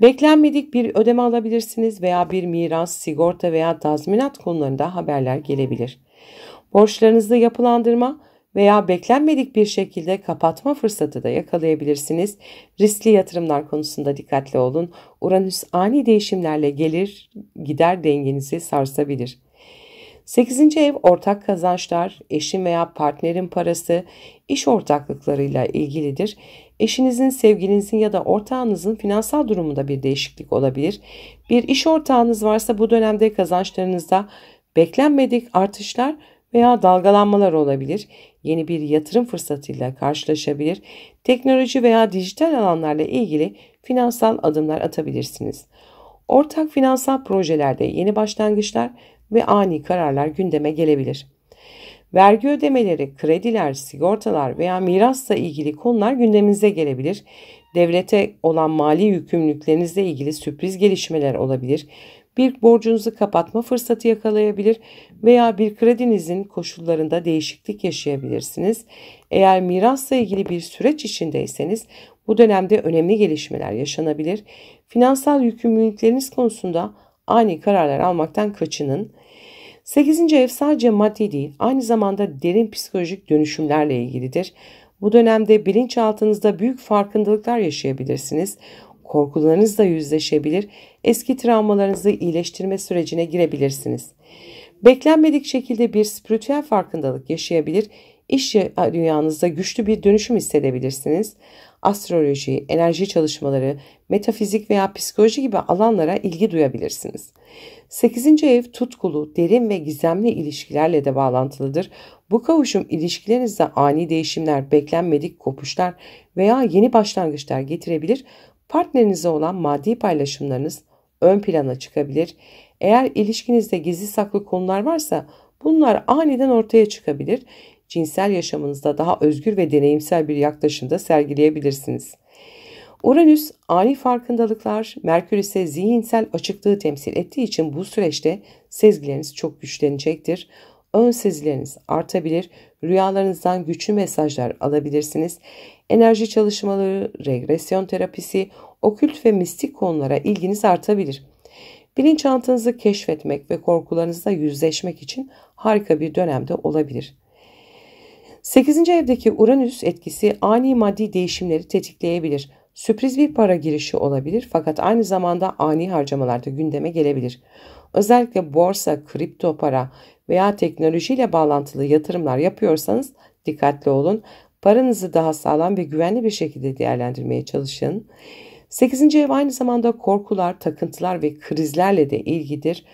Beklenmedik bir ödeme alabilirsiniz veya bir miras, sigorta veya tazminat konularında haberler gelebilir. Borçlarınızı yapılandırma veya beklenmedik bir şekilde kapatma fırsatı da yakalayabilirsiniz. Riskli yatırımlar konusunda dikkatli olun. Uranüs ani değişimlerle gelir gider dengenizi sarsabilir. 8. ev ortak kazançlar, eşin veya partnerin parası, iş ortaklıklarıyla ilgilidir. Eşinizin, sevgilinizin ya da ortağınızın finansal durumunda bir değişiklik olabilir. Bir iş ortağınız varsa bu dönemde kazançlarınızda beklenmedik artışlar veya dalgalanmalar olabilir. Yeni bir yatırım fırsatıyla karşılaşabilir. Teknoloji veya dijital alanlarla ilgili finansal adımlar atabilirsiniz. Ortak finansal projelerde yeni başlangıçlar ve ani kararlar gündeme gelebilir. Vergi ödemeleri, krediler, sigortalar veya mirasla ilgili konular gündeminize gelebilir. Devlete olan mali yükümlülüklerinizle ilgili sürpriz gelişmeler olabilir. Bir borcunuzu kapatma fırsatı yakalayabilir veya bir kredinizin koşullarında değişiklik yaşayabilirsiniz. Eğer mirasla ilgili bir süreç içindeyseniz bu dönemde önemli gelişmeler yaşanabilir. Finansal yükümlülükleriniz konusunda ani kararlar almaktan kaçının. 8. ev sadece maddi değil, aynı zamanda derin psikolojik dönüşümlerle ilgilidir. Bu dönemde bilinçaltınızda büyük farkındalıklar yaşayabilirsiniz. Korkularınızla yüzleşebilir, eski travmalarınızı iyileştirme sürecine girebilirsiniz. Beklenmedik şekilde bir spiritüel farkındalık yaşayabilir, iş dünyanızda güçlü bir dönüşüm hissedebilirsiniz. Astroloji, enerji çalışmaları, metafizik veya psikoloji gibi alanlara ilgi duyabilirsiniz. 8. ev tutkulu, derin ve gizemli ilişkilerle de bağlantılıdır. Bu kavuşum ilişkilerinizde ani değişimler, beklenmedik kopuşlar veya yeni başlangıçlar getirebilir. Partnerinize olan maddi paylaşımlarınız ön plana çıkabilir. Eğer ilişkinizde gizli saklı konular varsa bunlar aniden ortaya çıkabilir. Cinsel yaşamınızda daha özgür ve deneyimsel bir yaklaşımda sergileyebilirsiniz. Uranüs ani farkındalıklar, Merkür ise zihinsel açıklığı temsil ettiği için bu süreçte sezgileriniz çok güçlenecektir. Ön sezileriniz artabilir, rüyalarınızdan güçlü mesajlar alabilirsiniz. Enerji çalışmaları, regresyon terapisi, okült ve mistik konulara ilginiz artabilir. Bilinçaltınızı keşfetmek ve korkularınızla yüzleşmek için harika bir dönemde olabilir. 8. evdeki Uranüs etkisi ani maddi değişimleri tetikleyebilir. Sürpriz bir para girişi olabilir fakat aynı zamanda ani harcamalar da gündeme gelebilir. Özellikle borsa, kripto para veya teknolojiyle bağlantılı yatırımlar yapıyorsanız dikkatli olun. Paranızı daha sağlam ve güvenli bir şekilde değerlendirmeye çalışın. 8. ev aynı zamanda korkular, takıntılar ve krizlerle de ilgidir.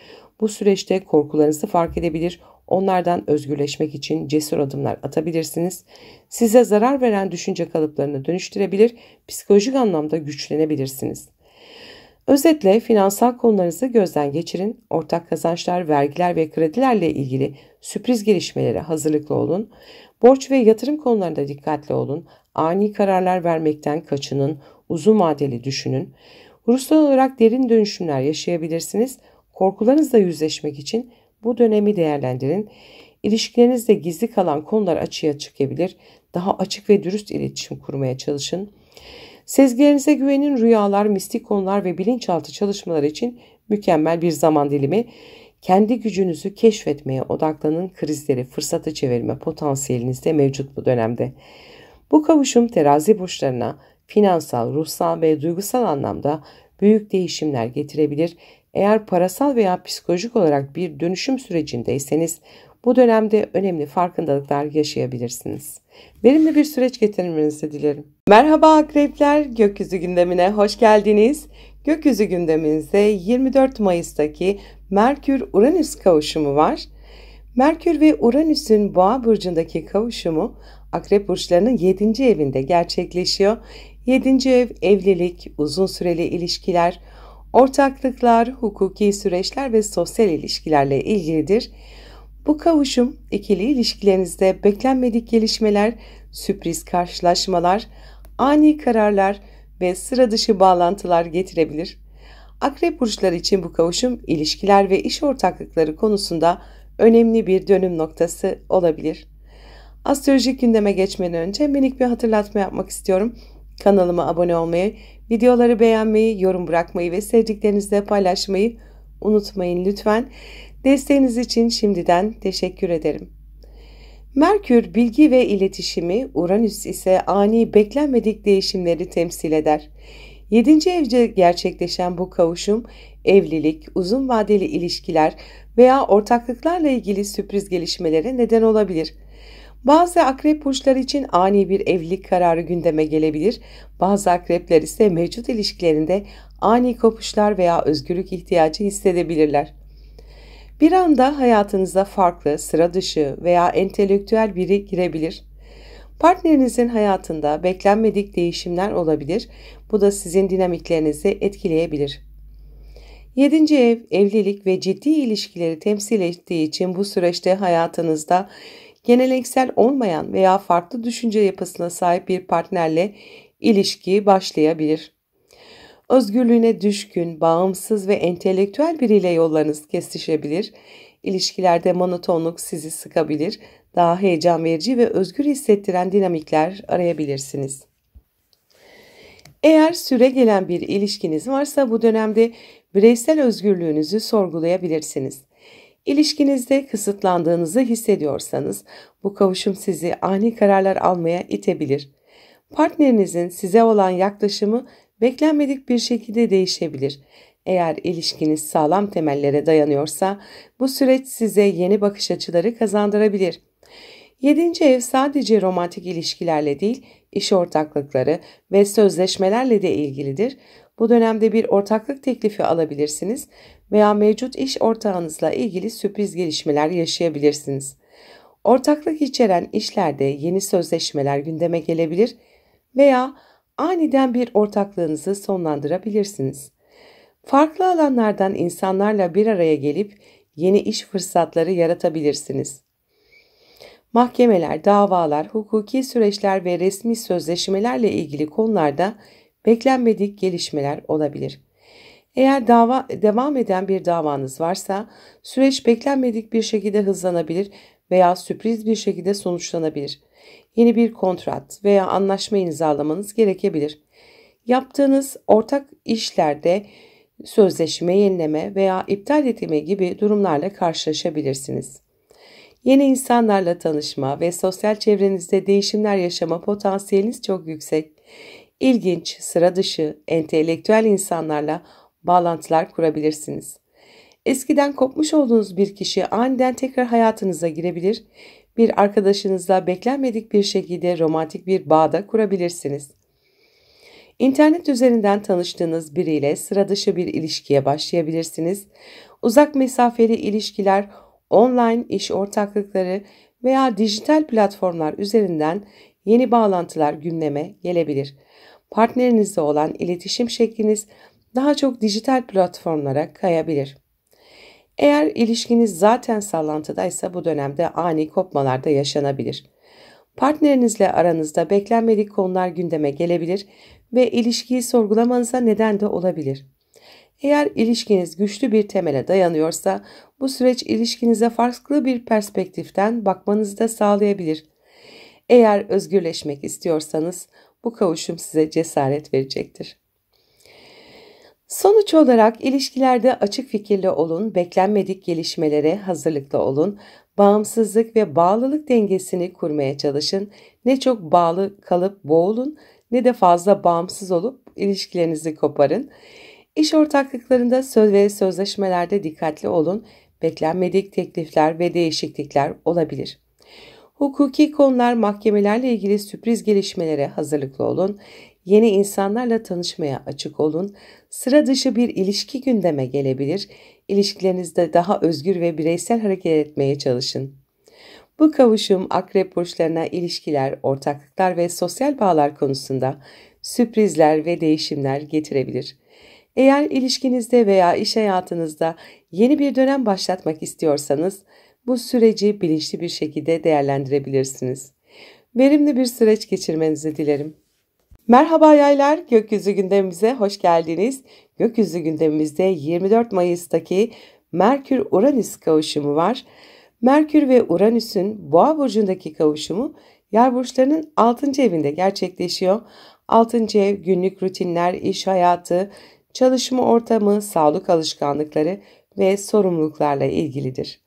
Bu süreçte korkularınızı fark edebilir, onlardan özgürleşmek için cesur adımlar atabilirsiniz. Size zarar veren düşünce kalıplarını dönüştürebilir, psikolojik anlamda güçlenebilirsiniz. Özetle finansal konularınızı gözden geçirin. Ortak kazançlar, vergiler ve kredilerle ilgili sürpriz gelişmelere hazırlıklı olun. Borç ve yatırım konularında dikkatli olun. Ani kararlar vermekten kaçının, uzun vadeli düşünün. Ruhsal olarak derin dönüşümler yaşayabilirsiniz. Korkularınızla yüzleşmek için bu dönemi değerlendirin. İlişkilerinizde gizli kalan konular açığa çıkabilir. Daha açık ve dürüst iletişim kurmaya çalışın. Sezgilerinize güvenin, rüyalar, mistik konular ve bilinçaltı çalışmaları için mükemmel bir zaman dilimi. Kendi gücünüzü keşfetmeye odaklanın, krizleri fırsata çevirme potansiyeliniz de mevcut bu dönemde. Bu kavuşum terazi burçlarına finansal, ruhsal ve duygusal anlamda büyük değişimler getirebilir. Eğer parasal veya psikolojik olarak bir dönüşüm sürecindeyseniz bu dönemde önemli farkındalıklar yaşayabilirsiniz. Verimli bir süreç getirmenizi dilerim. Merhaba akrepler, gökyüzü gündemine hoş geldiniz. Gökyüzü gündemimizde 24 Mayıs'taki Merkür-Uranüs kavuşumu var. Merkür ve Uranüs'ün Boğa burcundaki kavuşumu Akrep burçlarının 7. evinde gerçekleşiyor. 7. ev evlilik, uzun süreli ilişkiler, ortaklıklar, hukuki süreçler ve sosyal ilişkilerle ilgilidir. Bu kavuşum ikili ilişkilerinizde beklenmedik gelişmeler, sürpriz karşılaşmalar, ani kararlar ve sıra dışı bağlantılar getirebilir. Akrep burçları için bu kavuşum ilişkiler ve iş ortaklıkları konusunda önemli bir dönüm noktası olabilir. Astrolojik gündeme geçmeden önce minik bir hatırlatma yapmak istiyorum. Kanalıma abone olmayı, videoları beğenmeyi, yorum bırakmayı ve sevdiklerinizle paylaşmayı unutmayın lütfen. Desteğiniz için şimdiden teşekkür ederim. Merkür bilgi ve iletişimi, Uranüs ise ani beklenmedik değişimleri temsil eder. 7. evde gerçekleşen bu kavuşum evlilik, uzun vadeli ilişkiler veya ortaklıklarla ilgili sürpriz gelişmelere neden olabilir. Bazı akrep burçları için ani bir evlilik kararı gündeme gelebilir. Bazı akrepler ise mevcut ilişkilerinde ani kopuşlar veya özgürlük ihtiyacı hissedebilirler. Bir anda hayatınıza farklı, sıra dışı veya entelektüel biri girebilir. Partnerinizin hayatında beklenmedik değişimler olabilir. Bu da sizin dinamiklerinizi etkileyebilir. 7. ev evlilik ve ciddi ilişkileri temsil ettiği için bu süreçte hayatınızda geleneksel olmayan veya farklı düşünce yapısına sahip bir partnerle ilişki başlayabilir. Özgürlüğüne düşkün, bağımsız ve entelektüel biriyle yollarınız kesişebilir. İlişkilerde monotonluk sizi sıkabilir. Daha heyecan verici ve özgür hissettiren dinamikler arayabilirsiniz. Eğer süregelen bir ilişkiniz varsa bu dönemde bireysel özgürlüğünüzü sorgulayabilirsiniz. İlişkinizde kısıtlandığınızı hissediyorsanız bu kavuşum sizi ani kararlar almaya itebilir. Partnerinizin size olan yaklaşımı beklenmedik bir şekilde değişebilir. Eğer ilişkiniz sağlam temellere dayanıyorsa bu süreç size yeni bakış açıları kazandırabilir. 7. ev sadece romantik ilişkilerle değil, iş ortaklıkları ve sözleşmelerle de ilgilidir. Bu dönemde bir ortaklık teklifi alabilirsiniz veya mevcut iş ortağınızla ilgili sürpriz gelişmeler yaşayabilirsiniz. Ortaklık içeren işlerde yeni sözleşmeler gündeme gelebilir veya aniden bir ortaklığınızı sonlandırabilirsiniz. Farklı alanlardan insanlarla bir araya gelip yeni iş fırsatları yaratabilirsiniz. Mahkemeler, davalar, hukuki süreçler ve resmi sözleşmelerle ilgili konularda beklenmedik gelişmeler olabilir. Eğer devam eden bir davanız varsa süreç beklenmedik bir şekilde hızlanabilir veya sürpriz bir şekilde sonuçlanabilir. Yeni bir kontrat veya anlaşma imzalamanız gerekebilir. Yaptığınız ortak işlerde sözleşme yenileme veya iptal etme gibi durumlarla karşılaşabilirsiniz. Yeni insanlarla tanışma ve sosyal çevrenizde değişimler yaşama potansiyeliniz çok yüksek. İlginç, sıra dışı, entelektüel insanlarla bağlantılar kurabilirsiniz. Eskiden kopmuş olduğunuz bir kişi aniden tekrar hayatınıza girebilir, bir arkadaşınızla beklenmedik bir şekilde romantik bir bağda kurabilirsiniz. İnternet üzerinden tanıştığınız biriyle sıra dışı bir ilişkiye başlayabilirsiniz. Uzak mesafeli ilişkiler, online iş ortaklıkları veya dijital platformlar üzerinden yeni bağlantılar gündeme gelebilir. Partnerinizle olan iletişim şekliniz daha çok dijital platformlara kayabilir. Eğer ilişkiniz zaten sallantıdaysa bu dönemde ani kopmalar da yaşanabilir. Partnerinizle aranızda beklenmedik konular gündeme gelebilir ve ilişkiyi sorgulamanıza neden de olabilir. Eğer ilişkiniz güçlü bir temele dayanıyorsa bu süreç ilişkinize farklı bir perspektiften bakmanızı da sağlayabilir. Eğer özgürleşmek istiyorsanız bu kavuşum size cesaret verecektir. Sonuç olarak ilişkilerde açık fikirli olun, beklenmedik gelişmelere hazırlıklı olun, bağımsızlık ve bağlılık dengesini kurmaya çalışın. Ne çok bağlı kalıp boğulun ne de fazla bağımsız olup ilişkilerinizi koparın. İş ortaklıklarında söz ve sözleşmelerde dikkatli olun, beklenmedik teklifler ve değişiklikler olabilir. Hukuki konular, mahkemelerle ilgili sürpriz gelişmelere hazırlıklı olun, yeni insanlarla tanışmaya açık olun, sıra dışı bir ilişki gündeme gelebilir, ilişkilerinizde daha özgür ve bireysel hareket etmeye çalışın. Bu kavuşum akrep burçlarına ilişkiler, ortaklıklar ve sosyal bağlar konusunda sürprizler ve değişimler getirebilir. Eğer ilişkinizde veya iş hayatınızda yeni bir dönem başlatmak istiyorsanız bu süreci bilinçli bir şekilde değerlendirebilirsiniz. Verimli bir süreç geçirmenizi dilerim. Merhaba yaylar, gökyüzü gündemimize hoş geldiniz. Gökyüzü gündemimizde 24 Mayıs'taki Merkür-Uranüs kavuşumu var. Merkür ve Uranüs'ün Boğa burcundaki kavuşumu Yay burçlarının 6. evinde gerçekleşiyor. 6. ev günlük rutinler, iş hayatı, çalışma ortamı, sağlık alışkanlıkları ve sorumluluklarla ilgilidir.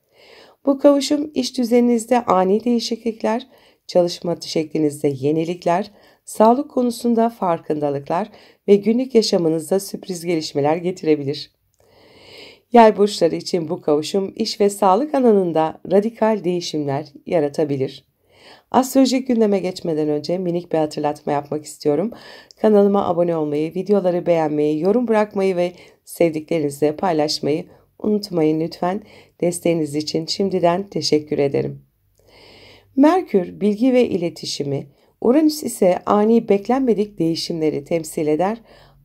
Bu kavuşum iş düzeninizde ani değişiklikler, çalışma şeklinizde yenilikler, sağlık konusunda farkındalıklar ve günlük yaşamınızda sürpriz gelişmeler getirebilir. Yay burçları için bu kavuşum iş ve sağlık alanında radikal değişimler yaratabilir. Astrolojik gündeme geçmeden önce minik bir hatırlatma yapmak istiyorum. Kanalıma abone olmayı, videoları beğenmeyi, yorum bırakmayı ve sevdiklerinizle paylaşmayı unutmayın lütfen. Desteğiniz için şimdiden teşekkür ederim. Merkür bilgi ve iletişimi, Uranüs ise ani beklenmedik değişimleri temsil eder.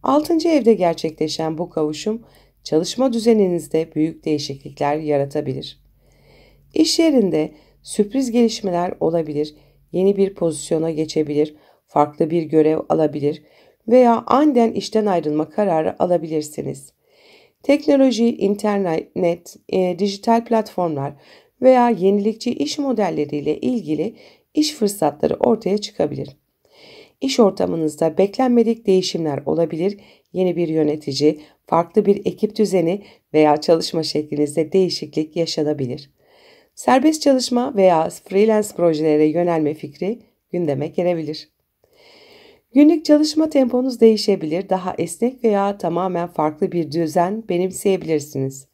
6. evde gerçekleşen bu kavuşum çalışma düzeninizde büyük değişiklikler yaratabilir. İş yerinde sürpriz gelişmeler olabilir, yeni bir pozisyona geçebilir, farklı bir görev alabilir veya aniden işten ayrılma kararı alabilirsiniz. Teknoloji, internet, dijital platformlar veya yenilikçi iş modelleriyle ilgili iş fırsatları ortaya çıkabilir. İş ortamınızda beklenmedik değişimler olabilir, yeni bir yönetici, farklı bir ekip düzeni veya çalışma şeklinizde değişiklik yaşanabilir. Serbest çalışma veya freelance projelere yönelme fikri gündeme gelebilir. Günlük çalışma temponuz değişebilir, daha esnek veya tamamen farklı bir düzen benimseyebilirsiniz.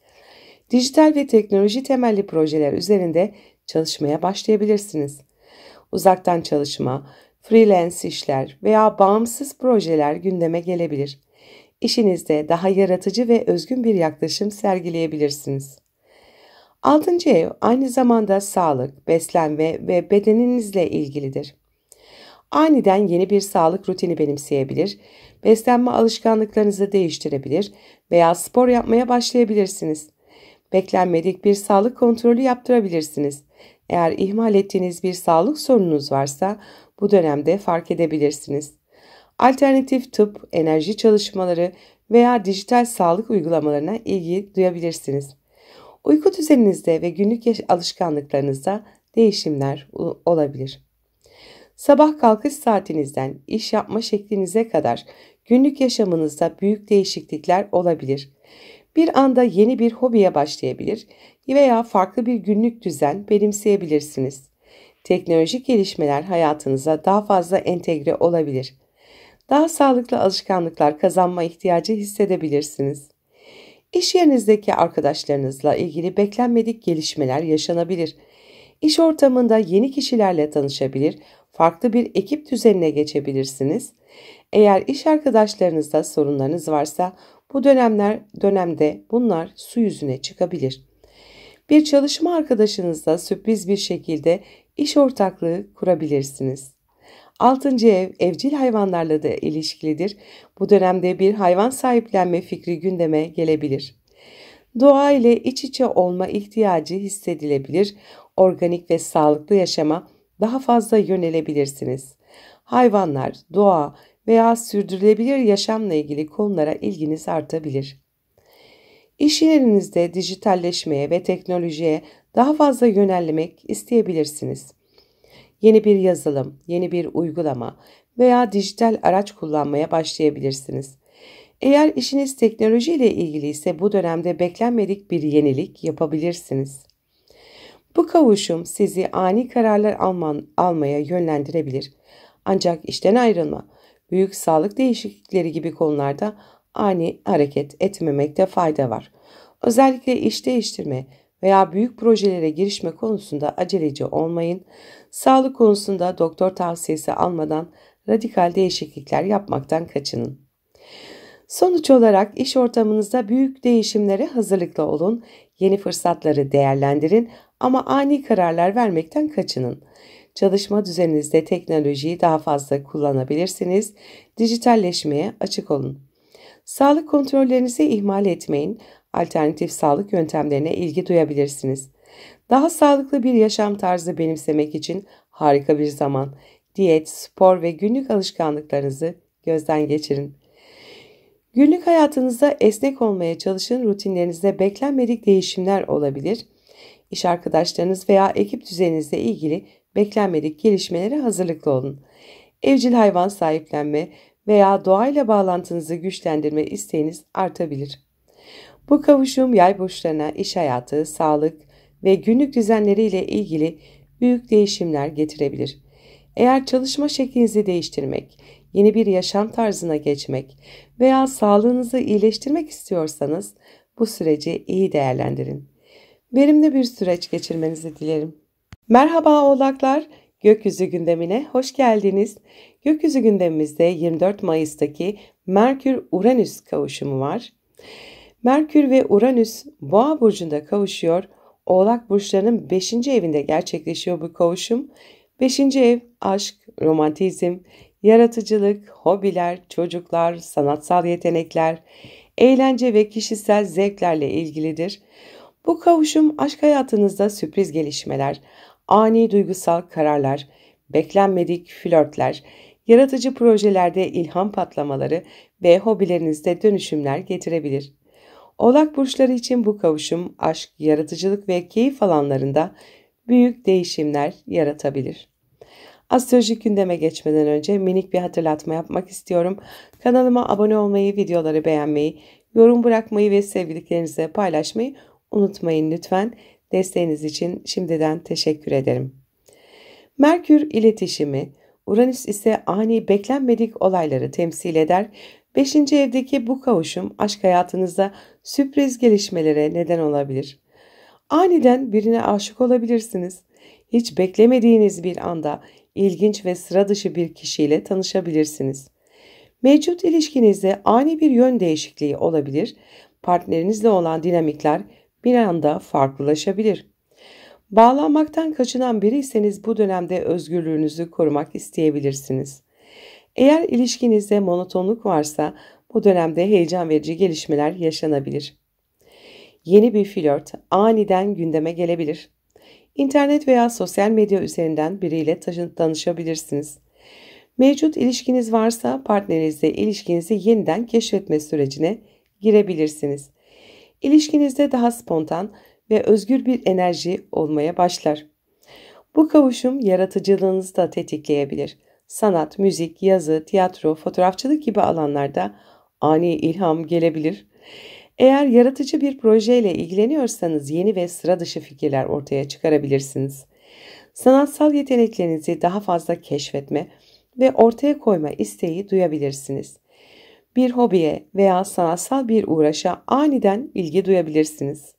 Dijital ve teknoloji temelli projeler üzerinde çalışmaya başlayabilirsiniz. Uzaktan çalışma, freelance işler veya bağımsız projeler gündeme gelebilir. İşinizde daha yaratıcı ve özgün bir yaklaşım sergileyebilirsiniz. 6. ev aynı zamanda sağlık, beslenme ve bedeninizle ilgilidir. Aniden yeni bir sağlık rutini benimseyebilir, beslenme alışkanlıklarınızı değiştirebilir veya spor yapmaya başlayabilirsiniz. Beklenmedik bir sağlık kontrolü yaptırabilirsiniz. Eğer ihmal ettiğiniz bir sağlık sorununuz varsa bu dönemde fark edebilirsiniz. Alternatif tıp, enerji çalışmaları veya dijital sağlık uygulamalarına ilgi duyabilirsiniz. Uyku düzeninizde ve günlük alışkanlıklarınızda değişimler olabilir. Sabah kalkış saatinizden iş yapma şeklinize kadar günlük yaşamınızda büyük değişiklikler olabilir. Bir anda yeni bir hobiye başlayabilir veya farklı bir günlük düzen benimseyebilirsiniz. Teknolojik gelişmeler hayatınıza daha fazla entegre olabilir. Daha sağlıklı alışkanlıklar kazanma ihtiyacı hissedebilirsiniz. İş yerinizdeki arkadaşlarınızla ilgili beklenmedik gelişmeler yaşanabilir. İş ortamında yeni kişilerle tanışabilir, farklı bir ekip düzenine geçebilirsiniz. Eğer iş arkadaşlarınızda sorunlarınız varsa bu dönemde bunlar su yüzüne çıkabilir. Bir çalışma arkadaşınızla sürpriz bir şekilde iş ortaklığı kurabilirsiniz. 6. ev evcil hayvanlarla da ilişkilidir. Bu dönemde bir hayvan sahiplenme fikri gündeme gelebilir. Doğa ile iç içe olma ihtiyacı hissedilebilir. Organik ve sağlıklı yaşama daha fazla yönelebilirsiniz. Hayvanlar, doğa veya sürdürülebilir yaşamla ilgili konulara ilginiz artabilir. İş yerinizde dijitalleşmeye ve teknolojiye daha fazla yönelmek isteyebilirsiniz. Yeni bir yazılım, yeni bir uygulama veya dijital araç kullanmaya başlayabilirsiniz. Eğer işiniz teknoloji ile ilgili ise bu dönemde beklenmedik bir yenilik yapabilirsiniz. Bu kavuşum sizi ani kararlar almaya yönlendirebilir. Ancak işten ayrılma, büyük sağlık değişiklikleri gibi konularda ani hareket etmemekte fayda var. Özellikle iş değiştirme veya büyük projelere girişme konusunda aceleci olmayın. Sağlık konusunda doktor tavsiyesi almadan radikal değişiklikler yapmaktan kaçının. Sonuç olarak iş ortamınızda büyük değişimlere hazırlıklı olun, yeni fırsatları değerlendirin ama ani kararlar vermekten kaçının. Çalışma düzeninizde teknolojiyi daha fazla kullanabilirsiniz, dijitalleşmeye açık olun. Sağlık kontrollerinizi ihmal etmeyin, alternatif sağlık yöntemlerine ilgi duyabilirsiniz. Daha sağlıklı bir yaşam tarzı benimsemek için harika bir zaman. Diyet, spor ve günlük alışkanlıklarınızı gözden geçirin. Günlük hayatınızda esnek olmaya çalışın, rutinlerinizde beklenmedik değişimler olabilir. İş arkadaşlarınız veya ekip düzeninizle ilgili beklenmedik gelişmelere hazırlıklı olun. Evcil hayvan sahiplenme veya doğayla bağlantınızı güçlendirme isteğiniz artabilir. Bu kavuşum yay burçlarına iş hayatı, sağlık ve günlük düzenleriyle ilgili büyük değişimler getirebilir. Eğer çalışma şeklinizi değiştirmek, yeni bir yaşam tarzına geçmek veya sağlığınızı iyileştirmek istiyorsanız bu süreci iyi değerlendirin. Verimli bir süreç geçirmenizi dilerim. Merhaba Oğlaklar, Gökyüzü gündemine hoş geldiniz. Gökyüzü gündemimizde 24 Mayıs'taki Merkür-Uranüs kavuşumu var. Merkür ve Uranüs Boğa burcunda kavuşuyor. Oğlak burçlarının 5. evinde gerçekleşiyor bu kavuşum. 5. ev aşk, romantizm, yaratıcılık, hobiler, çocuklar, sanatsal yetenekler, eğlence ve kişisel zevklerle ilgilidir. Bu kavuşum aşk hayatınızda sürpriz gelişmeler, ani duygusal kararlar, beklenmedik flörtler, yaratıcı projelerde ilham patlamaları ve hobilerinizde dönüşümler getirebilir. Oğlak burçları için bu kavuşum aşk, yaratıcılık ve keyif alanlarında büyük değişimler yaratabilir. Astrolojik gündeme geçmeden önce minik bir hatırlatma yapmak istiyorum. Kanalıma abone olmayı, videoları beğenmeyi, yorum bırakmayı ve sevdiklerinize paylaşmayı unutmayın lütfen. Desteğiniz için şimdiden teşekkür ederim. Merkür iletişimi, Uranüs ise ani beklenmedik olayları temsil eder. 5. evdeki bu kavuşum aşk hayatınızda sürpriz gelişmelere neden olabilir. Aniden birine aşık olabilirsiniz. Hiç beklemediğiniz bir anda ilginç ve sıra dışı bir kişiyle tanışabilirsiniz. Mevcut ilişkinizde ani bir yön değişikliği olabilir. Partnerinizle olan dinamikler bir anda farklılaşabilir. Bağlanmaktan kaçınan biriyseniz bu dönemde özgürlüğünüzü korumak isteyebilirsiniz. Eğer ilişkinizde monotonluk varsa bu dönemde heyecan verici gelişmeler yaşanabilir. Yeni bir flört aniden gündeme gelebilir. İnternet veya sosyal medya üzerinden biriyle tanışabilirsiniz. Mevcut ilişkiniz varsa partnerinizle ilişkinizi yeniden keşfetme sürecine girebilirsiniz. İlişkinizde daha spontan ve özgür bir enerji olmaya başlar. Bu kavuşum yaratıcılığınızı da tetikleyebilir. Sanat, müzik, yazı, tiyatro, fotoğrafçılık gibi alanlarda ani ilham gelebilir. Eğer yaratıcı bir projeyle ilgileniyorsanız yeni ve sıra dışı fikirler ortaya çıkarabilirsiniz. Sanatsal yeteneklerinizi daha fazla keşfetme ve ortaya koyma isteği duyabilirsiniz. Bir hobiye veya sanatsal bir uğraşa aniden ilgi duyabilirsiniz.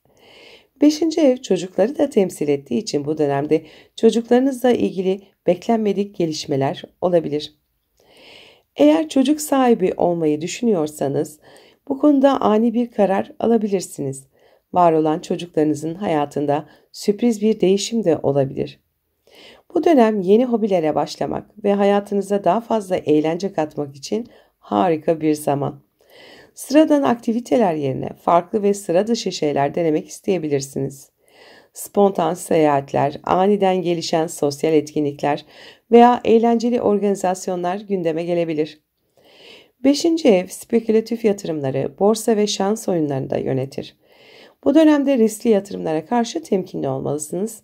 5. ev çocukları da temsil ettiği için bu dönemde çocuklarınızla ilgili beklenmedik gelişmeler olabilir. Eğer çocuk sahibi olmayı düşünüyorsanız bu konuda ani bir karar alabilirsiniz. Var olan çocuklarınızın hayatında sürpriz bir değişim de olabilir. Bu dönem yeni hobilere başlamak ve hayatınıza daha fazla eğlence katmak için harika bir zaman. Sıradan aktiviteler yerine farklı ve sıra dışı şeyler denemek isteyebilirsiniz. Spontan seyahatler, aniden gelişen sosyal etkinlikler veya eğlenceli organizasyonlar gündeme gelebilir. 5. ev spekülatif yatırımları, borsa ve şans oyunlarını da yönetir. Bu dönemde riskli yatırımlara karşı temkinli olmalısınız.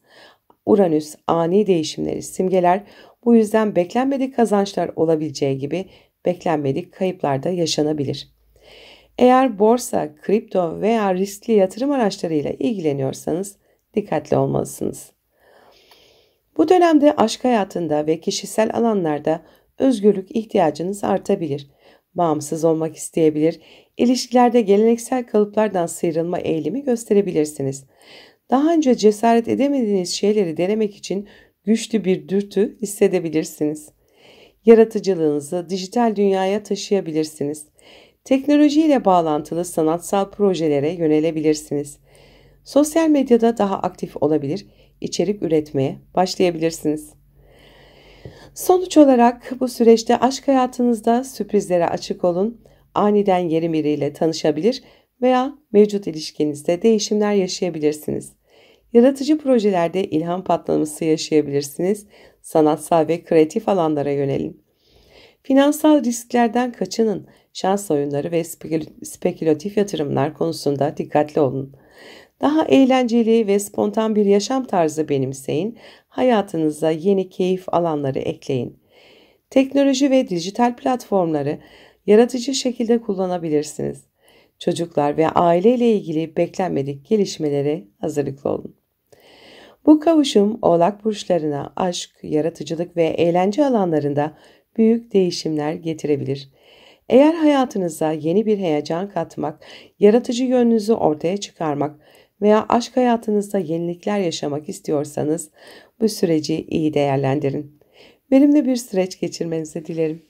Uranüs ani değişimleri simgeler, bu yüzden beklenmedik kazançlar olabileceği gibi beklenmedik kayıplar da yaşanabilir. Eğer borsa, kripto veya riskli yatırım araçlarıyla ilgileniyorsanız dikkatli olmalısınız. Bu dönemde aşk hayatında ve kişisel alanlarda özgürlük ihtiyacınız artabilir. Bağımsız olmak isteyebilir, ilişkilerde geleneksel kalıplardan sıyrılma eğilimi gösterebilirsiniz. Daha önce cesaret edemediğiniz şeyleri denemek için güçlü bir dürtü hissedebilirsiniz. Yaratıcılığınızı dijital dünyaya taşıyabilirsiniz. Teknolojiyle bağlantılı sanatsal projelere yönelebilirsiniz. Sosyal medyada daha aktif olabilir, içerik üretmeye başlayabilirsiniz. Sonuç olarak bu süreçte aşk hayatınızda sürprizlere açık olun, aniden yeni biriyle tanışabilir veya mevcut ilişkinizde değişimler yaşayabilirsiniz. Yaratıcı projelerde ilham patlaması yaşayabilirsiniz, sanatsal ve kreatif alanlara yönelin. Finansal risklerden kaçının, şans oyunları ve spekülatif yatırımlar konusunda dikkatli olun. Daha eğlenceli ve spontan bir yaşam tarzı benimseyin, hayatınıza yeni keyif alanları ekleyin. Teknoloji ve dijital platformları yaratıcı şekilde kullanabilirsiniz. Çocuklar ve aile ile ilgili beklenmedik gelişmelere hazırlıklı olun. Bu kavuşum Oğlak burçlarına aşk, yaratıcılık ve eğlence alanlarında büyük değişimler getirebilir. Eğer hayatınıza yeni bir heyecan katmak, yaratıcı yönünüzü ortaya çıkarmak veya aşk hayatınızda yenilikler yaşamak istiyorsanız bu süreci iyi değerlendirin. Verimli bir süreç geçirmenizi dilerim.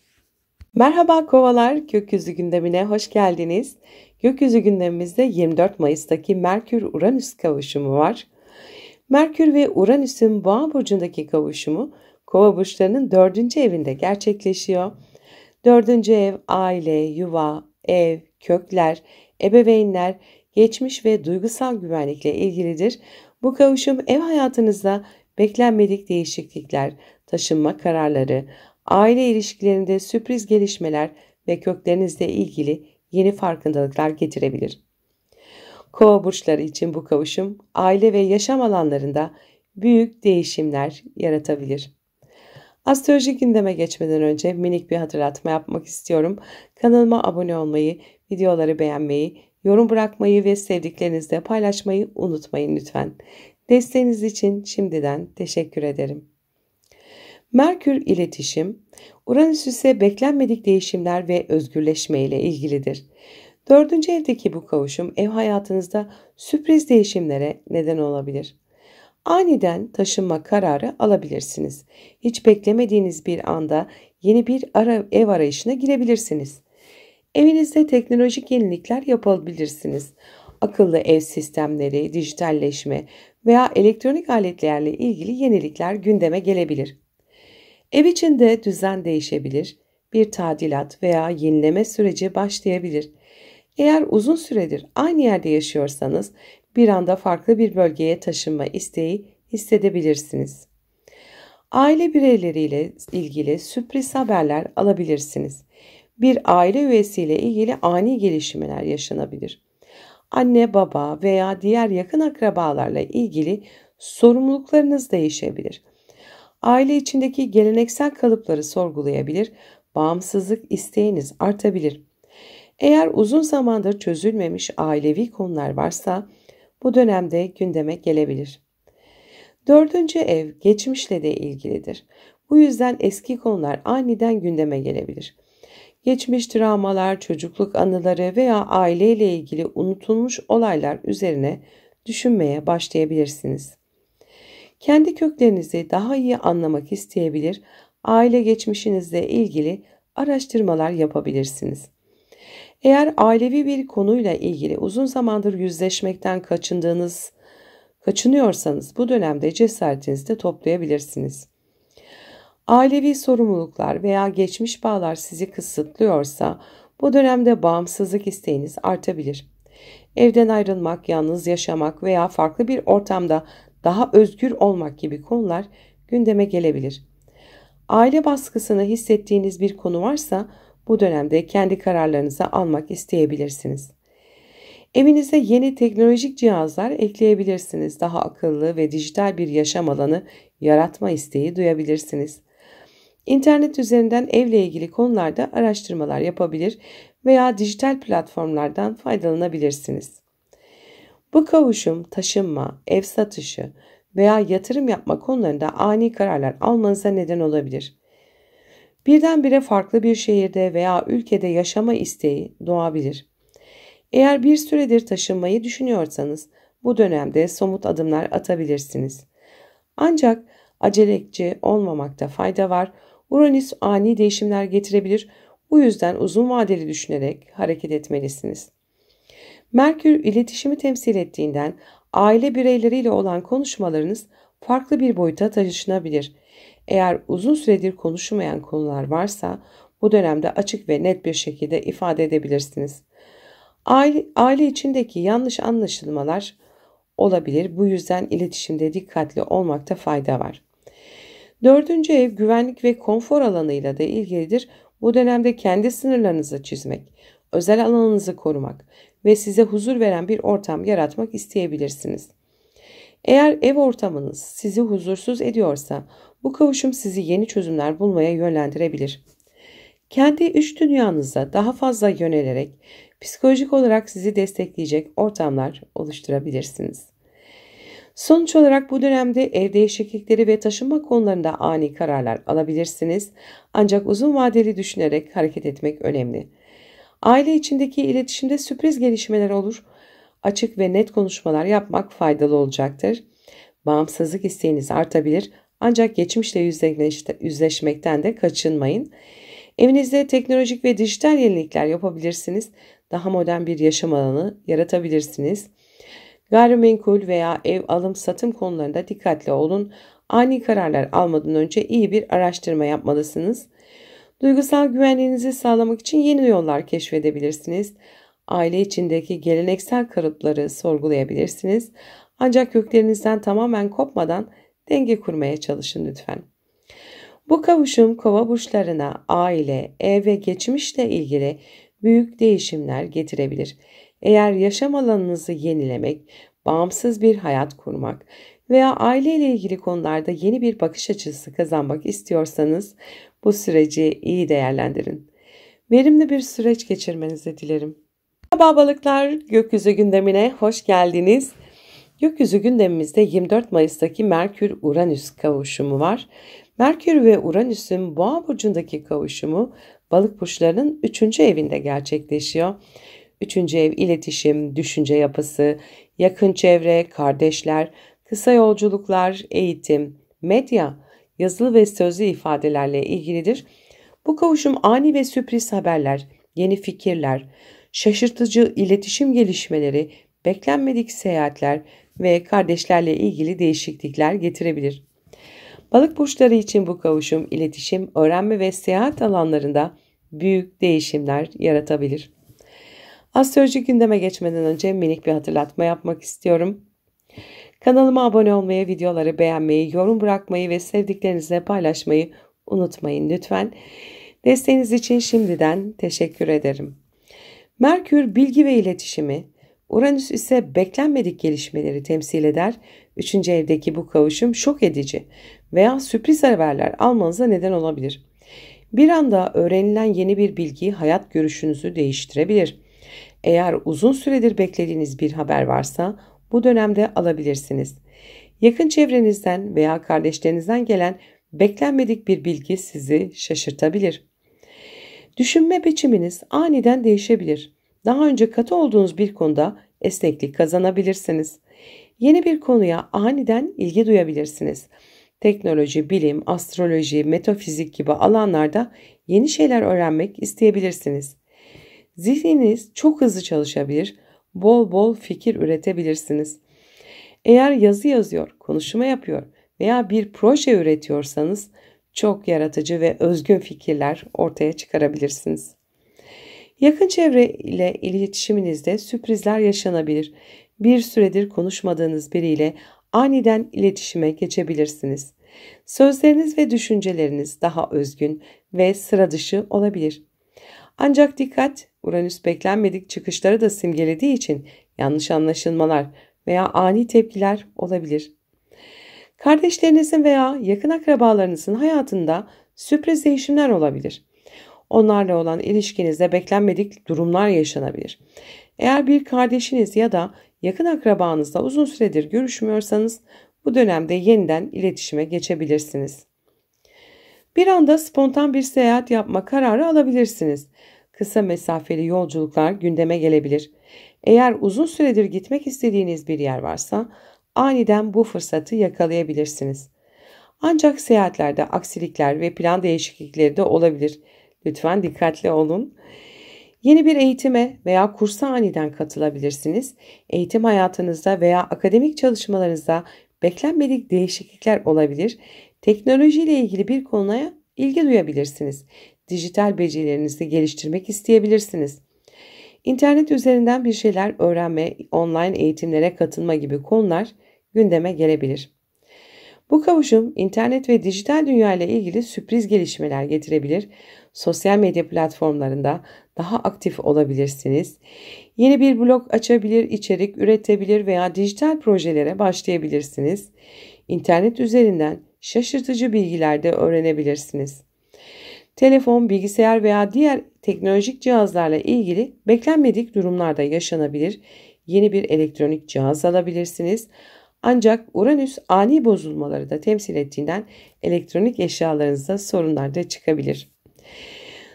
Merhaba kovalar, gökyüzü gündemine hoş geldiniz. Gökyüzü gündemimizde 24 Mayıs'taki Merkür-Uranüs kavuşumu var. Merkür ve Uranüs'ün Boğa burcundaki kavuşumu Kova burçlarının 4. evinde gerçekleşiyor. 4. ev aile, yuva, ev, kökler, ebeveynler, geçmiş ve duygusal güvenlikle ilgilidir. Bu kavuşum ev hayatınızda beklenmedik değişiklikler, taşınma kararları, aile ilişkilerinde sürpriz gelişmeler ve köklerinizle ilgili yeni farkındalıklar getirebilir. Kova burçları için bu kavuşum aile ve yaşam alanlarında büyük değişimler yaratabilir. Astroloji gündeme geçmeden önce minik bir hatırlatma yapmak istiyorum. Kanalıma abone olmayı, videoları beğenmeyi, yorum bırakmayı ve sevdiklerinizle paylaşmayı unutmayın lütfen. Desteğiniz için şimdiden teşekkür ederim. Merkür iletişim, Uranüs ise beklenmedik değişimler ve özgürleşme ile ilgilidir. 4. evdeki bu kavuşum ev hayatınızda sürpriz değişimlere neden olabilir. Aniden taşınma kararı alabilirsiniz. Hiç beklemediğiniz bir anda yeni bir ev arayışına girebilirsiniz. Evinizde teknolojik yenilikler yapabilirsiniz. Akıllı ev sistemleri, dijitalleşme veya elektronik aletlerle ilgili yenilikler gündeme gelebilir. Ev içinde düzen değişebilir, bir tadilat veya yenileme süreci başlayabilir. Eğer uzun süredir aynı yerde yaşıyorsanız bir anda farklı bir bölgeye taşınma isteği hissedebilirsiniz. Aile bireyleriyle ilgili sürpriz haberler alabilirsiniz. Bir aile üyesiyle ilgili ani gelişmeler yaşanabilir. Anne, baba veya diğer yakın akrabalarla ilgili sorumluluklarınız değişebilir. Aile içindeki geleneksel kalıpları sorgulayabilir, bağımsızlık isteğiniz artabilir. Eğer uzun zamandır çözülmemiş ailevi konular varsa bu dönemde gündeme gelebilir. 4. ev geçmişle de ilgilidir. Bu yüzden eski konular aniden gündeme gelebilir. Geçmiş travmalar, çocukluk anıları veya aileyle ilgili unutulmuş olaylar üzerine düşünmeye başlayabilirsiniz. Kendi köklerinizi daha iyi anlamak isteyebilir, aile geçmişinizle ilgili araştırmalar yapabilirsiniz. Eğer ailevi bir konuyla ilgili uzun zamandır yüzleşmekten kaçınıyorsanız bu dönemde cesaretinizi de toplayabilirsiniz. Ailevi sorumluluklar veya geçmiş bağlar sizi kısıtlıyorsa bu dönemde bağımsızlık isteğiniz artabilir. Evden ayrılmak, yalnız yaşamak veya farklı bir ortamda daha özgür olmak gibi konular gündeme gelebilir. Aile baskısını hissettiğiniz bir konu varsa bu dönemde kendi kararlarınızı almak isteyebilirsiniz. Evinize yeni teknolojik cihazlar ekleyebilirsiniz. Daha akıllı ve dijital bir yaşam alanı yaratma isteği duyabilirsiniz. İnternet üzerinden evle ilgili konularda araştırmalar yapabilir veya dijital platformlardan faydalanabilirsiniz. Bu kavuşum taşınma, ev satışı veya yatırım yapma konularında ani kararlar almanıza neden olabilir. Birdenbire farklı bir şehirde veya ülkede yaşama isteği doğabilir. Eğer bir süredir taşınmayı düşünüyorsanız bu dönemde somut adımlar atabilirsiniz. Ancak aceleci olmamakta fayda var. Uranüs ani değişimler getirebilir. Bu yüzden uzun vadeli düşünerek hareket etmelisiniz. Merkür iletişimi temsil ettiğinden aile bireyleriyle olan konuşmalarınız farklı bir boyuta taşınabilir. Eğer uzun süredir konuşulmayan konular varsa bu dönemde açık ve net bir şekilde ifade edebilirsiniz. Aile içindeki yanlış anlaşılmalar olabilir. Bu yüzden iletişimde dikkatli olmakta fayda var. 4. ev güvenlik ve konfor alanıyla da ilgilidir. Bu dönemde kendi sınırlarınızı çizmek, özel alanınızı korumak ve size huzur veren bir ortam yaratmak isteyebilirsiniz. Eğer ev ortamınız sizi huzursuz ediyorsa bu kavuşum sizi yeni çözümler bulmaya yönlendirebilir. Kendi iç dünyanıza daha fazla yönelerek psikolojik olarak sizi destekleyecek ortamlar oluşturabilirsiniz. Sonuç olarak bu dönemde ev değişiklikleri ve taşınma konularında ani kararlar alabilirsiniz. Ancak uzun vadeli düşünerek hareket etmek önemli. Aile içindeki iletişimde sürpriz gelişmeler olur. Açık ve net konuşmalar yapmak faydalı olacaktır. Bağımsızlık isteğiniz artabilir ancak geçmişle yüzleşmekten de kaçınmayın. Evinizde teknolojik ve dijital yenilikler yapabilirsiniz. Daha modern bir yaşam alanı yaratabilirsiniz. Gayrimenkul veya ev alım satım konularında dikkatli olun. Ani kararlar almadan önce iyi bir araştırma yapmalısınız. Duygusal güvenliğinizi sağlamak için yeni yollar keşfedebilirsiniz. Aile içindeki geleneksel kalıpları sorgulayabilirsiniz. Ancak köklerinizden tamamen kopmadan denge kurmaya çalışın lütfen. Bu kavuşum kova burçlarına aile, ev ve geçmişle ilgili büyük değişimler getirebilir. Eğer yaşam alanınızı yenilemek, bağımsız bir hayat kurmak veya aile ile ilgili konularda yeni bir bakış açısı kazanmak istiyorsanız bu süreci iyi değerlendirin. Verimli bir süreç geçirmenizi dilerim. Merhaba balıklar, gökyüzü gündemine hoş geldiniz. Gökyüzü gündemimizde 24 Mayıs'taki Merkür-Uranüs kavuşumu var. Merkür ve Uranüs'ün Boğa burcundaki kavuşumu balık burçlarının 3. evinde gerçekleşiyor. 3. ev iletişim, düşünce yapısı, yakın çevre, kardeşler, kısa yolculuklar, eğitim, medya, yazılı ve sözlü ifadelerle ilgilidir. Bu kavuşum ani ve sürpriz haberler, yeni fikirler, şaşırtıcı iletişim gelişmeleri, beklenmedik seyahatler ve kardeşlerle ilgili değişiklikler getirebilir. Balık burçları için bu kavuşum iletişim, öğrenme ve seyahat alanlarında büyük değişimler yaratabilir. Astroloji gündeme geçmeden önce minik bir hatırlatma yapmak istiyorum. Kanalıma abone olmayı, videoları beğenmeyi, yorum bırakmayı ve sevdiklerinizle paylaşmayı unutmayın lütfen. Desteğiniz için şimdiden teşekkür ederim. Merkür bilgi ve iletişimi, Uranüs ise beklenmedik gelişmeleri temsil eder. 3. evdeki bu kavuşum şok edici veya sürpriz haberler almanıza neden olabilir. Bir anda öğrenilen yeni bir bilgi hayat görüşünüzü değiştirebilir. Eğer uzun süredir beklediğiniz bir haber varsa bu dönemde alabilirsiniz. Yakın çevrenizden veya kardeşlerinizden gelen beklenmedik bir bilgi sizi şaşırtabilir. Düşünme biçiminiz aniden değişebilir. Daha önce katı olduğunuz bir konuda esneklik kazanabilirsiniz. Yeni bir konuya aniden ilgi duyabilirsiniz. Teknoloji, bilim, astroloji, metafizik gibi alanlarda yeni şeyler öğrenmek isteyebilirsiniz. Zihniniz çok hızlı çalışabilir, bol bol fikir üretebilirsiniz. Eğer yazı yazıyor, konuşma yapıyor veya bir proje üretiyorsanız çok yaratıcı ve özgün fikirler ortaya çıkarabilirsiniz. Yakın çevre ile iletişiminizde sürprizler yaşanabilir. Bir süredir konuşmadığınız biriyle aniden iletişime geçebilirsiniz. Sözleriniz ve düşünceleriniz daha özgün ve sıra dışı olabilir. Ancak dikkat, Uranüs beklenmedik çıkışları da simgelediği için yanlış anlaşılmalar veya ani tepkiler olabilir. Kardeşlerinizin veya yakın akrabalarınızın hayatında sürpriz değişimler olabilir. Onlarla olan ilişkinizde beklenmedik durumlar yaşanabilir. Eğer bir kardeşiniz ya da yakın akrabanızla uzun süredir görüşmüyorsanız bu dönemde yeniden iletişime geçebilirsiniz. Bir anda spontan bir seyahat yapma kararı alabilirsiniz. Kısa mesafeli yolculuklar gündeme gelebilir. Eğer uzun süredir gitmek istediğiniz bir yer varsa aniden bu fırsatı yakalayabilirsiniz. Ancak seyahatlerde aksilikler ve plan değişiklikleri de olabilir. Lütfen dikkatli olun. Yeni bir eğitime veya kursa aniden katılabilirsiniz. Eğitim hayatınızda veya akademik çalışmalarınızda beklenmedik değişiklikler olabilir. Teknoloji ile ilgili bir konuya ilgi duyabilirsiniz. Dijital becerilerinizi geliştirmek isteyebilirsiniz. İnternet üzerinden bir şeyler öğrenme, online eğitimlere katılma gibi konular gündeme gelebilir. Bu kavuşum internet ve dijital dünya ile ilgili sürpriz gelişmeler getirebilir. Sosyal medya platformlarında daha aktif olabilirsiniz. Yeni bir blog açabilir, içerik üretebilir veya dijital projelere başlayabilirsiniz. İnternet üzerinden şaşırtıcı bilgiler de öğrenebilirsiniz. Telefon, bilgisayar veya diğer teknolojik cihazlarla ilgili beklenmedik durumlar da yaşanabilir. Yeni bir elektronik cihaz alabilirsiniz. Ancak Uranüs ani bozulmaları da temsil ettiğinden elektronik eşyalarınızda sorunlar da çıkabilir.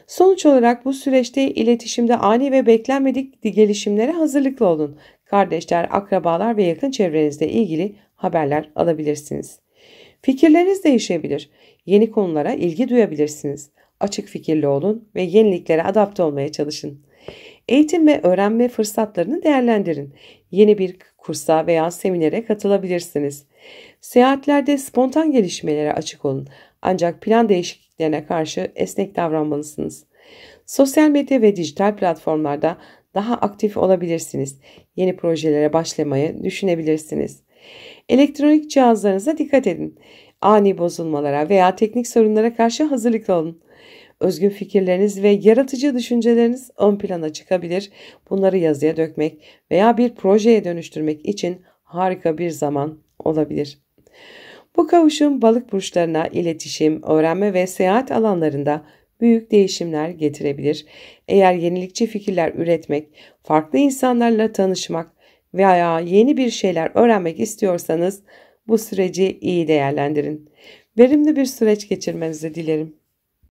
Sonuç olarak bu süreçte iletişimde ani ve beklenmedik gelişimlere hazırlıklı olun. Kardeşler, akrabalar ve yakın çevrenizle ilgili haberler alabilirsiniz. Fikirleriniz değişebilir. Yeni konulara ilgi duyabilirsiniz. Açık fikirli olun ve yeniliklere adapte olmaya çalışın. Eğitim ve öğrenme fırsatlarını değerlendirin. Yeni bir kursa veya seminere katılabilirsiniz. Seyahatlerde spontan gelişmelere açık olun. Ancak plan değişikliklerine karşı esnek davranmalısınız. Sosyal medya ve dijital platformlarda daha aktif olabilirsiniz. Yeni projelere başlamayı düşünebilirsiniz. Elektronik cihazlarınıza dikkat edin. Ani bozulmalara veya teknik sorunlara karşı hazırlıklı olun. Özgün fikirleriniz ve yaratıcı düşünceleriniz ön plana çıkabilir. Bunları yazıya dökmek veya bir projeye dönüştürmek için harika bir zaman olabilir. Bu kavuşum balık burçlarına iletişim, öğrenme ve seyahat alanlarında büyük değişimler getirebilir. Eğer yenilikçi fikirler üretmek, farklı insanlarla tanışmak veya yeni bir şeyler öğrenmek istiyorsanız bu süreci iyi değerlendirin. Verimli bir süreç geçirmenizi dilerim.